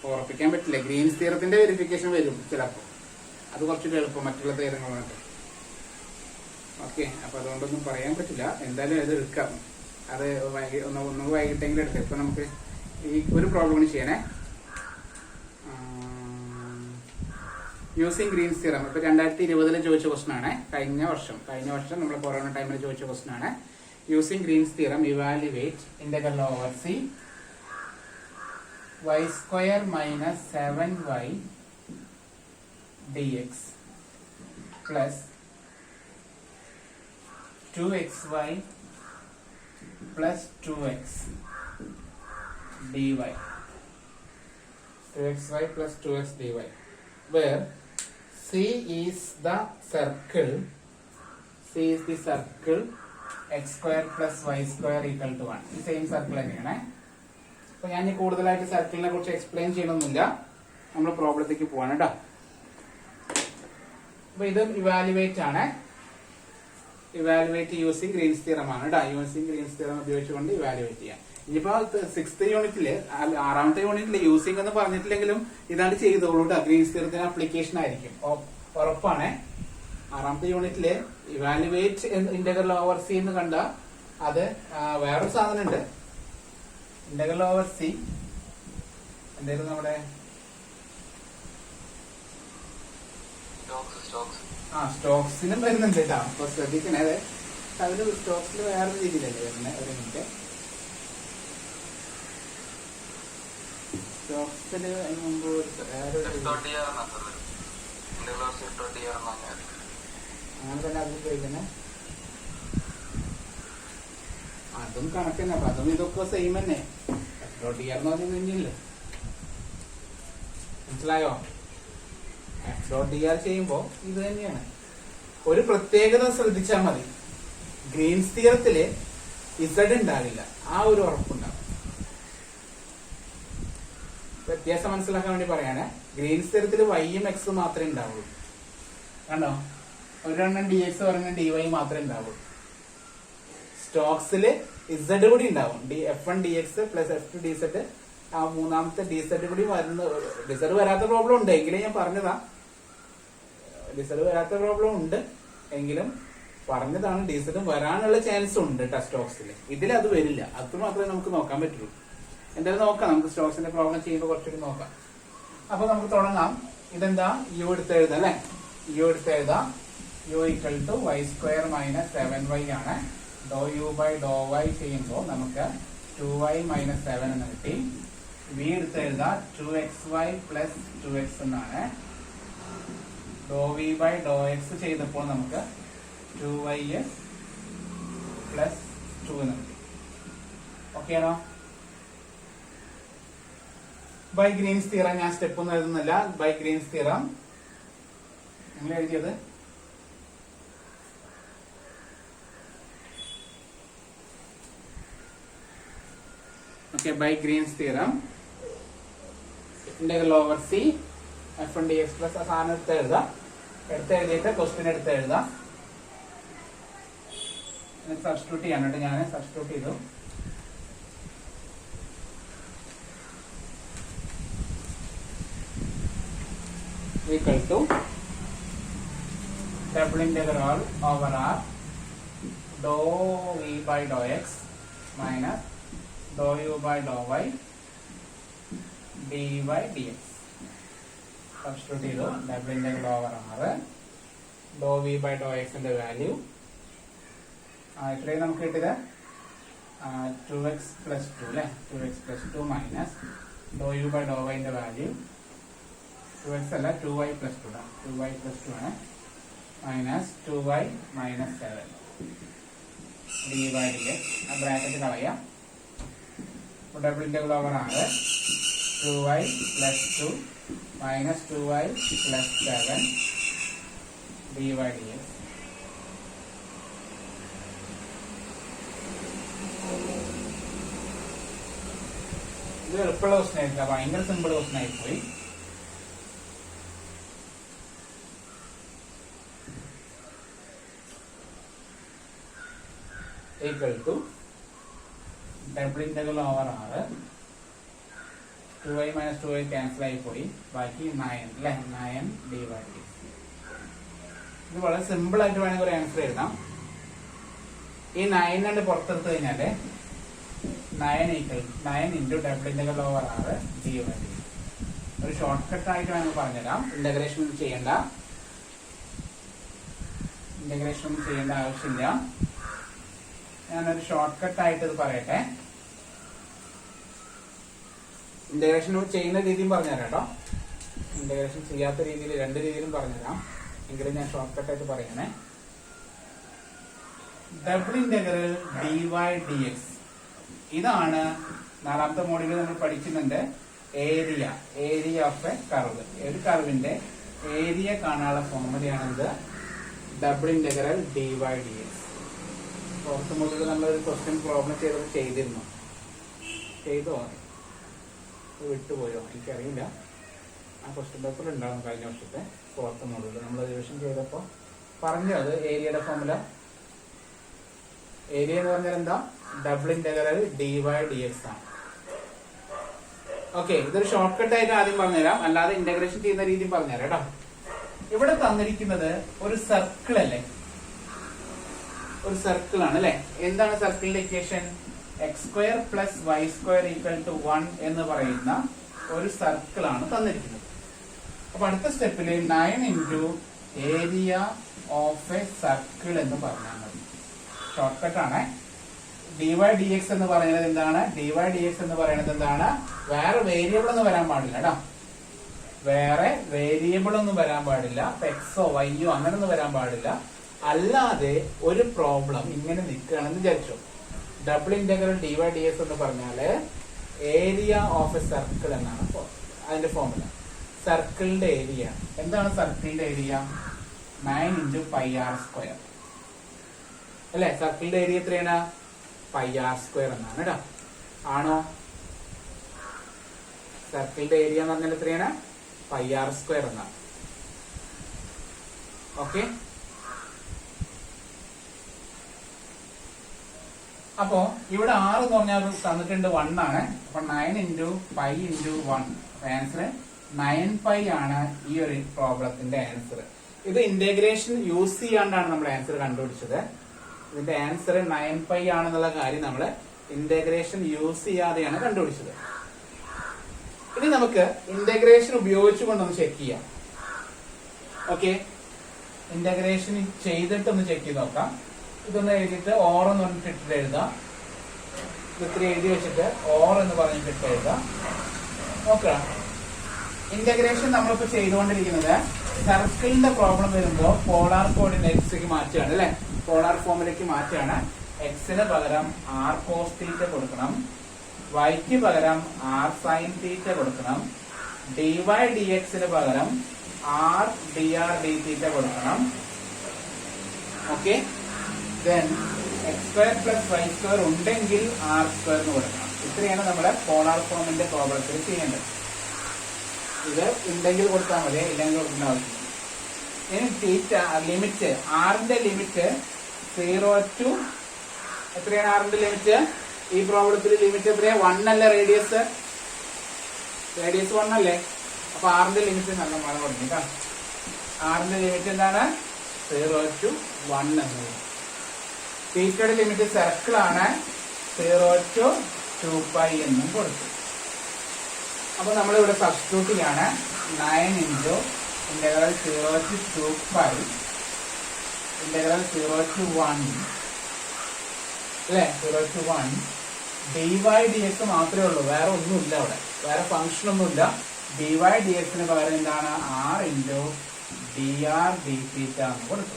ഉറപ്പിക്കാൻ പറ്റില്ല. ഗ്രീൻസ് തിയറത്തിന്റെ വെരിഫിക്കേഷൻ വരും ചിലപ്പോൾ. അത് കുറച്ചുകൂടി എളുപ്പം മറ്റുള്ള തിയറങ്ങളുണ്ട്. ഓക്കെ, അപ്പൊ അതുകൊണ്ടൊന്നും പറയാൻ പറ്റില്ല. എന്തായാലും അത് എടുക്കാം. അത് ഒന്ന് വൈകിട്ടെങ്കിലും എടുക്കാം. ഇപ്പൊ നമുക്ക് ഈ ഒരു പ്രോബ്ലം കൂടി ചെയ്യണേ. യൂസിങ് ഗ്രീൻസ് തിയറം ഇപ്പൊ 2020 ചോദിച്ച ക്വസ്റ്റൻ ആണ്. കഴിഞ്ഞ വർഷം നമ്മൾ കൊറോണ ടൈമിൽ ചോദിച്ച ക്വസ്റ്റൻ ആണ്. Using Green's theorem, evaluate integral over c y square minus 7y dx plus 2xy plus 2x dy. 2xy plus 2x dy, where c is the circle x square plus y square equal to 1. ഈ same circle തന്നെയാണ്. അപ്പൊ ഞാൻ കൂടുതലായിട്ട് സർക്കിളിനെ കുറിച്ച് explain ചെയ്യണമെന്നില്ല. നമ്മൾ പ്രോബ്ലത്തേക്ക് പോവാണ് കേട്ടോ. അപ്പൊ ഇത് ഇവാലുവേറ്റ് ആണ്. ഇവാലുവേറ്റ് യൂസിങ് ഗ്രീൻസ് തിയറം ആണ് കേട്ടോ. യൂസിങ് ഗ്രീൻസ് തിയറം ഉപയോഗിച്ചുകൊണ്ട് ഇവാലുവേറ്റ് ചെയ്യാം. ഇനിയിപ്പോ 6th യൂണിറ്റില് 6ാമത്തെ യൂണിറ്റില് യൂസിങ് എന്ന് പറഞ്ഞിട്ടില്ലെങ്കിലും ഇതാണ് ചെയ്തോളൂ കേട്ടോ. ഗ്രീൻസ് തിയറത്തിന് ആപ്ലിക്കേഷൻ ആയിരിക്കും, ഉറപ്പാണ്. 6ാമത്തെ യൂണിറ്റില് ഇവാലുവേറ്റ് ഇന്റഗ്രൽ ഓവർ സി എന്ന് കണ്ട അത് വേറൊരു സാധനം ഉണ്ട്. ഇന്റഗ്രൽ ഓവർ സി എന്തായാലും നമ്മുടെ സ്റ്റോക്സിനും വരുന്നുണ്ട് കേട്ടോ. അപ്പൊ ശ്രദ്ധിക്കണേ, അതിന് സ്റ്റോക്സിൽ വേറൊരു രീതിയിലല്ലേ വരുന്നത്. ഒരു മിനിറ്റ്, സ്റ്റോക്സില് അതിന് മുമ്പ് അങ്ങനെ തന്നെ അതിൽ ചോദിക്കണേ. അതും കണക്ക് തന്നെ. അപ്പൊ അതും ഇതൊക്കെ സെയിം തന്നെ. FDR എന്ന് പറഞ്ഞു കഴിഞ്ഞില്ലേ, മനസ്സിലായോ? FDR ചെയ്യുമ്പോ ഇത് തന്നെയാണ്. ഒരു പ്രത്യേകത ശ്രദ്ധിച്ചാൽ മതി. ഗ്രീൻസ് തിയറത്തില് Z ഉണ്ടാവില്ല, ആ ഒരു ഉറപ്പുണ്ടാവും. വ്യത്യാസം മനസ്സിലാക്കാൻ വേണ്ടി പറയാണ്. ഗ്രീൻസ് തിയറത്തില് വൈയും എക്സും മാത്രമേ ഉണ്ടാവുള്ളൂ. കണ്ടോ, ഒരെണ്ണം dx ഒരെണ്ണം dy മാത്രമേ ഉണ്ടാവുള്ളൂ. സ്റ്റോക്സില് Z കൂടി ഉണ്ടാവും. f1 dx plus f2 dz. ആ മൂന്നാമത്തെ dz കൂടി വരുന്ന dz വരാത്ത പ്രോബ്ലം ഉണ്ട് എങ്കിലും ഞാൻ പറഞ്ഞതാ. dz വരാത്ത പ്രോബ്ലം ഉണ്ട് എങ്കിലും പറഞ്ഞതാണ്. dz വരാനുള്ള ചാൻസ് ഉണ്ട് കേട്ടോ സ്റ്റോക്സില്. ഇതിൽ അത് വരില്ല. അത് മാത്രമേ നമുക്ക് നോക്കാൻ പറ്റുള്ളൂ. എന്തായാലും നോക്കാം, നമുക്ക് സ്റ്റോക്സിന്റെ പ്രോബ്ലം ചെയ്യുമ്പോൾ കുറച്ചുകൂടി നോക്കാം. അപ്പൊ നമുക്ക് തുടങ്ങാം. ഇതെന്താ, യു എടുത്ത് എഴുതാം അല്ലെ. യു എടുത്ത് എഴുതാം. U equal to Y square minus 7y ആണ്. Doe U by Dr Y ചെയ്യുമ്പോൾ നമുക്ക് 2y മൈനസ് 7 എന്ന് കിട്ടി. വി എടുത്ത് എഴുതാം 2xy പ്ലസ് 2x എന്നാണ്. Doe V by Dr X ചെയ്തപ്പോൾ നമുക്ക് 2y പ്ലസ് 2 എന്ന് കിട്ടി. ഓക്കെ ആണോ? ബൈ ഗ്രീൻസ് തിയറം ഞാൻ സ്റ്റെപ്പ് ഒന്നും എഴുതുന്നില്ല. ബൈ ഗ്രീൻസ് തിയറം നിങ്ങൾ എഴുതിയത് okay. By Green's theorem integral over C F D X plus സാധനം എടുത്ത് എഴുതിയിട്ട് ക്വസ്റ്റ്യൻ എടുത്ത് എഴുതാം. സബ്സ്റ്റിറ്റ്യൂട്ട് ചെയ്യാനായിട്ട് ഞാൻ സബ്സ്റ്റിറ്റ്യൂട്ട് ചെയ്തു. equal to double integral over r dou v by dou x minus dou u by dou y dy dx. Substitute ചെയ്തു. double integral over r dou v by dou x ന്റെ value ഇത്രയും നമുക്ക് കിട്ടിയത് 2x plus 2 അല്ലേ. 2x plus 2 minus dou u by dou y ന്റെ value 2x അല്ല 2y plus 2 ആണ്. 2y plus 2 ആണ്. Minus 2y minus 7 dy dx. ആ ബ്രാക്കറ്റ് കളയാം. ഡബിൾ ഇന്റഗ്രൽ ഓവർ ആണ് 2y plus 2 minus 2y plus 7 dy dx. ഇത് എളുപ്പമുള്ള ക്വസ്റ്റൻ ആയിട്ടില്ല, ഭയങ്കര സിമ്പിൾ ക്വസ്റ്റൻ ആയിപ്പോയി. equal to double integral over r 2y minus 2y cancel ആയി പോയി, ബാക്കി 9 അല്ലേ. 9 dy dx. ഇത് വളരെ സിമ്പിൾ ആയിട്ട് വേണമെങ്കിൽ ഒരു ആൻസർ എഴുതാം. ഈ 9 കണ്ട് പുറത്തെടുത്ത് കഴിഞ്ഞാല് 9 into double integral over r dy dx. ഒരു ഷോർട്ട് കട്ട് ആയിട്ട് വേണമെങ്കിൽ പറഞ്ഞുതരാം. ഇന്റഗ്രേഷൻ ഒന്നും ചെയ്യേണ്ട ആവശ്യമില്ല. ഞാനൊരു ഷോർട്ട് കട്ട് ആയിട്ട് ഇത് പറയട്ടെ. ഇന്റഗ്രേഷൻ ചെയ്യുന്ന രീതിയും പറഞ്ഞുതരാം കേട്ടോ. ഇന്റഗ്രേഷൻ ചെയ്യാത്ത രീതിയിൽ രണ്ട് രീതിയിലും പറഞ്ഞുതരാം. എങ്കിലും ഞാൻ ഷോർട്ട് കട്ട് ആയിട്ട് പറയണേ. ഡബിൾ ഇന്റഗ്രൽ dy dx ഇതാണ് നാലാമത്തെ മോഡ്യൂളിൽ നമ്മൾ പഠിക്കുന്നുണ്ട്. Area of a curve. ഒരു കർവിന്റെ ഏരിയ കാണാനുള്ള ഫോർമുലയാണിത്. Double integral dy dx. Fourth മോഡ്യൂളിൽ നമ്മളൊരു ക്വസ്റ്റ്യൻ പ്രോബ്ലം ചെയ്തിരുന്നു. ചെയ്തോ വിട്ടുപോയോ എനിക്കറിയില്ല. ആ ക്വസ്റ്റ്യൻ പേപ്പർ ഉണ്ടാവും കഴിഞ്ഞ വർഷത്തെ ഫോർത്ത് മോഡ്യൂളിൽ നമ്മൾ റിവിഷൻ ചെയ്തപ്പോൾ പറഞ്ഞു. അത് ഏരിയയുടെ ഫോർമുല. ഏരിയ എന്ന് പറഞ്ഞാൽ എന്താ? ഡബിൾ ഇന്റഗ്രൽ dy dx ആണ്. ഓക്കെ, ഇതൊരു ഷോർട്ട് കട്ട് ആയിട്ട് ആദ്യം പറഞ്ഞുതരാം, അല്ലാതെ ഇന്റഗ്രേഷൻ ചെയ്യുന്ന രീതി പറഞ്ഞുതരാം കേട്ടോ. ഇവിടെ തന്നിരിക്കുന്നത് ഒരു സർക്കിൾ അല്ലേ, ഒരു സർക്കിൾ ആണ് അല്ലെ. എന്താണ് സർക്കിളിന്റെ equation? X square plus Y square equal to 1 എന്ന് പറയുന്ന ഒരു സർക്കിൾ ആണ് തന്നിരിക്കുന്നത്. അപ്പൊ അടുത്ത സ്റ്റെപ്പില് 9 into area of a circle എന്ന് പറഞ്ഞാൽ മതി. ഷോർട്ട് കട്ട് ആണ്. dy dx എന്ന് പറയുന്നത് എന്താണ്? dy dx എന്ന് പറയുന്നത് എന്താണ്? വേറെ വേരിയബിൾ ഒന്നും വരാൻ പാടില്ല കേട്ടോ. വേറെ വേരിയബിൾ ഒന്നും വരാൻ പാടില്ല. എക്സോ വൈയോ അങ്ങനൊന്നും വരാൻ പാടില്ല. അല്ലാതെ ഒരു പ്രോബ്ലം ഇങ്ങനെ നിൽക്കുകയാണെന്ന് വിചാരിച്ചു. ഡബിൾ ഇന്റഗ്രൽ dy dx എന്ന് പറഞ്ഞാല് ഏരിയ ഓഫ് എ സർക്കിൾ എന്നാണ് അതിന്റെ ഫോർമുല. സർക്കിളിന്റെ ഏരിയ എന്താണ്? സർക്കിളിന്റെ area 9 into pi R square അല്ലെ. സർക്കിളിന്റെ ഏരിയ എത്രയാണ്? പൈ ആർ സ്ക്വയർ എന്നാണ് കേട്ടോ. ആണോ? സർക്കിളിന്റെ ഏരിയ എന്ന് പറഞ്ഞാൽ എത്രയാണ്? പൈ ആർ സ്ക്വയർ എന്നാണ്. ഓക്കെ, അപ്പോ ഇവിടെ 6 എന്ന് പറഞ്ഞാൽ തന്നിട്ടുണ്ട് 1 ആണ്. അപ്പൊ 9 into pi into 1 answer 9 pi ആണ് ഈ ഒരു പ്രോബ്ലത്തിന്റെ ആൻസർ. ഇത് ഇന്റഗ്രേഷൻ യൂസ് ചെയ്യാണ്ടാണ് നമ്മൾ ആൻസർ കണ്ടുപിടിച്ചത്. ഇതിന്റെ ആൻസർ 9 പൈ ആണെന്നുള്ള കാര്യം നമ്മൾ ഇന്റഗ്രേഷൻ യൂസ് ചെയ്യാതെയാണ് കണ്ടുപിടിച്ചത്. ഇനി നമുക്ക് ഇന്റഗ്രേഷൻ ഉപയോഗിച്ചുകൊണ്ടൊന്ന് ചെക്ക് ചെയ്യാം. ഓക്കെ, ഇന്റഗ്രേഷൻ ചെയ്തിട്ടൊന്ന് ചെക്ക് ചെയ്ത് നോക്കാം. ഇതൊന്ന് എഴുതിയിട്ട് ഓർ എന്ന് പറഞ്ഞിട്ട് ഇട്ടിട്ട് എഴുതാം. ഇത് ഇത്തിരി എഴുതി വെച്ചിട്ട് ഓർ എന്ന് പറഞ്ഞിട്ട് ഇട്ട് എഴുതാം. നോക്കുക, ഇന്റഗ്രേഷൻ നമ്മളിപ്പോ ചെയ്തുകൊണ്ടിരിക്കുന്നത് സർക്കിളിന്റെ പ്രോബ്ലം വരുമ്പോ പോളാർ കോർഡിനേറ്റ്സിലേക്ക് മാറ്റുകയാണ് അല്ലെ, പോളാർ ഫോമിലേക്ക് മാറ്റുകയാണ്. എക്സിന് പകരം ആർ കോസ് തീറ്റ കൊടുക്കണം, വൈക്ക് പകരം ആർ സൈൻ തീറ്റ കൊടുക്കണം, ഡി വൈ ഡി എക്സിന് പകരം R D R D theta കൊടുക്കണം. Okay, then X square plus Y square ഉണ്ടെങ്കിൽ ആർ സ്ക്വയർ എന്ന് കൊടുക്കണം. ഇത്രയാണ് നമ്മുടെ പോളാർ ഫോമിന്റെ പ്രോബ്ലത്തിൽ ചെയ്യേണ്ടത്. ഇത് ഉണ്ടെങ്കിൽ കൊടുത്താൽ മതി, ഇല്ലെങ്കിൽ കൊടുക്കേണ്ട ആവശ്യമില്ല. ഇനി തീറ്റ ലിമിറ്റ്, ആറിന്റെ ലിമിറ്റ് 0 to എത്രയാണ് ആറിന്റെ ലിമിറ്റ്? ഈ പ്രോബ്ലത്തിൽ ലിമിറ്റ് എത്രയാ? 1 അല്ലേ റേഡിയസ്? റേഡിയസ് 1 അല്ലേ? അപ്പൊ ആറിന്റെ ലിമിറ്റ് നല്ല മഴ തുടങ്ങി കേട്ടോ. ആറിന്റെ ലിമിറ്റ് എന്താണ്? 0 to 1 എന്നത്. തീറ്റയുടെ ലിമിറ്റ് സർക്കിൾ ആണ്, 0 to 2π എന്നും കൊടുത്തു. അപ്പൊ നമ്മളിവിടെ സബ്സ്റ്റിറ്റ്യൂട്ട് ചെയ്യാണ്. 9 into integral 0 to 2π integral 0 to 1 അല്ലെ, 0 to 1 dy dx മാത്രമേ ഉള്ളൂ, വേറെ ഒന്നുമില്ല അവിടെ, വേറെ ഫംഗ്ഷൻ ഒന്നുമില്ല. dy dx പകരം എന്താണ്? r into dr dθ എന്ന് കൊടുത്തു.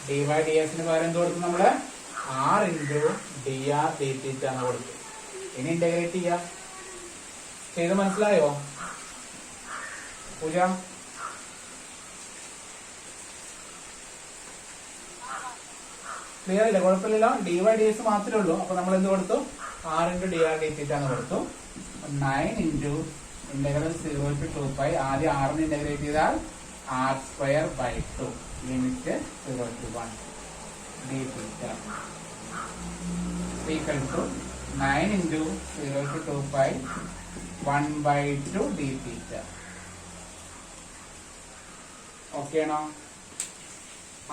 dy dx പകരം എന്ത് കൊടുത്തു നമ്മള്? r into dr dθ എന്ന് കൊടുത്തു. ഇനി ഇന്റഗ്രേറ്റ് ചെയ്യാം. ചെയ്ത് മനസ്സിലായോ പൂജ? ക്ലിയർ ഇല്ല? കുഴപ്പമില്ലല്ലോ. dy dx മാത്രമേ ഉള്ളൂ. അപ്പൊ നമ്മൾ എന്ത് കൊടുത്തു? r into dr dθ എന്ന് കൊടുത്തു. 9 into ഇന്റഗ്രൽ 0 to 2π. ആദ്യം r ന് ഇന്റഗ്രേറ്റ് ചെയ്താൽ r²/2 limit 0 to 1 dθ equal to 9 into 0 to 2π 1/2 dθ. Okay ആണോ?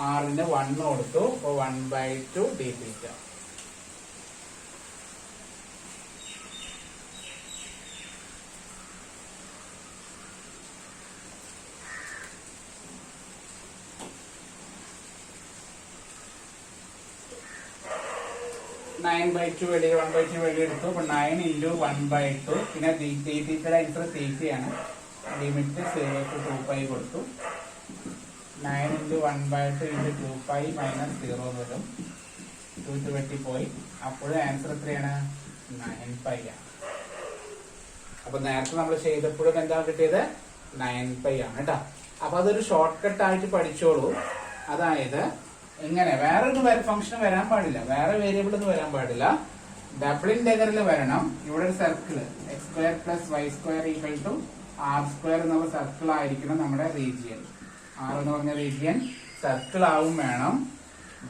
ആറിന് 1 കൊടുത്തു, അപ്പൊ 1/2 dθ. നയൻ ബൈ ടു വെളി 1/2 വെളി എടുത്തു. അപ്പൊ 9 into 1/2. പിന്നെ തീറ്റയുടെ ആൻസർ തീറ്റയാണ്. ലിമിറ്റ് 0 to 2π കൊടുത്തു. 9 into 1/2 into 2π minus 0 എന്ന് വരും. 2 വെട്ടിപ്പോയി. അപ്പോഴും ആൻസർ എത്രയാണ്? 9π ആണ്. അപ്പൊ നേരത്തെ നമ്മൾ ചെയ്തപ്പോഴും എന്താ കിട്ടിയത്? 9π ആണ് കേട്ടോ. അപ്പൊ അതൊരു ഷോർട്ട് കട്ട് ആയിട്ട് പഠിച്ചോളൂ. അതായത് എങ്ങനെ വേറൊരു ഫംഗ്ഷൻ വരാൻ പാടില്ല, വേറെ വേരിയബിൾ ഒന്നും വരാൻ പാടില്ല. ഡബിൾ ഇന്റഗ്രൽ വരണം. ഇവിടെ ഒരു സർക്കിൾ x² + y² = r² എന്നുള്ള സർക്കിൾ ആയിരിക്കണം നമ്മുടെ റീജിയൻ. r എന്ന് പറഞ്ഞ റീജിയൻ സർക്കിൾ ആവും വേണം.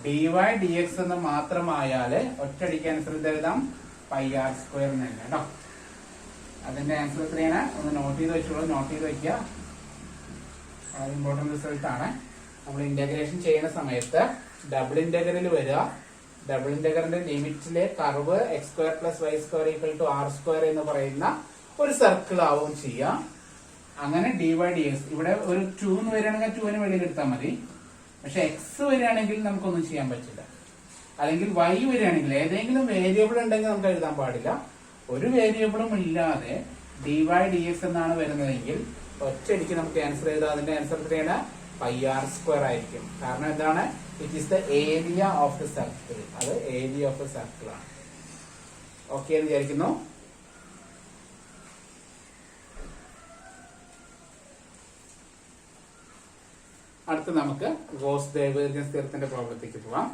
dy dx എന്ന് മാത്രമായാല് ഒറ്റയടിക്ക് ആൻസർ എഴുതാം, πr² തന്നെ കേട്ടോ. അതിന്റെ ആൻസർ എത്രയാണ്? ഒന്ന് നോട്ട് ചെയ്ത് വെച്ചോളൂ. നോട്ട് ചെയ്ത് വെക്കുക, വളരെ ഇമ്പോർട്ടന്റ് റിസൾട്ട് ആണ്. നമ്മൾ ഇന്റഗ്രേഷൻ ചെയ്യുന്ന സമയത്ത് ഡബിൾ ഇന്റഗ്രൽ വരിക. ഡബിൾ ഇന്റഗ്രലിന്റെ ലിമിറ്റിലെ കർവ് x² + y² = r² എന്ന് പറയുന്ന ഒരു സർക്കിൾ ആവും ചെയ്യാം. അങ്ങനെ dy dx ഇവിടെ ഒരു 2 എന്ന് വരികയാണെങ്കിൽ 2ന് വെളിയിൽ എടുത്താൽ മതി. പക്ഷെ x വരികയാണെങ്കിൽ നമുക്കൊന്നും ചെയ്യാൻ പറ്റില്ല. അല്ലെങ്കിൽ y വരികയാണെങ്കിൽ ഏതെങ്കിലും വേരിയബിൾ ഉണ്ടെങ്കിൽ നമുക്ക് എഴുതാൻ പാടില്ല. ഒരു വേരിയബിളും ഇല്ലാതെ dy dx എന്നാണ് വരുന്നതെങ്കിൽ ഒറ്റയടിക്ക് നമുക്ക് ആൻസർ എഴുതാം. അതിന്റെ ആൻസർ എത്രയാണ്? πr² ആയിരിക്കും. കാരണം എന്താണ്? It is the area of the circle. അത് ഏരിയ ഓഫ് ദ സർക്കിൾ ആണ്. ഓക്കെ എന്ന് വിചാരിക്കുന്നു. അടുത്ത് നമുക്ക് ഗോസ് ഡൈവേർജൻസ് തിയറത്തിന്റെ പ്രോബ്ലത്തിലേക്ക് പോവാം.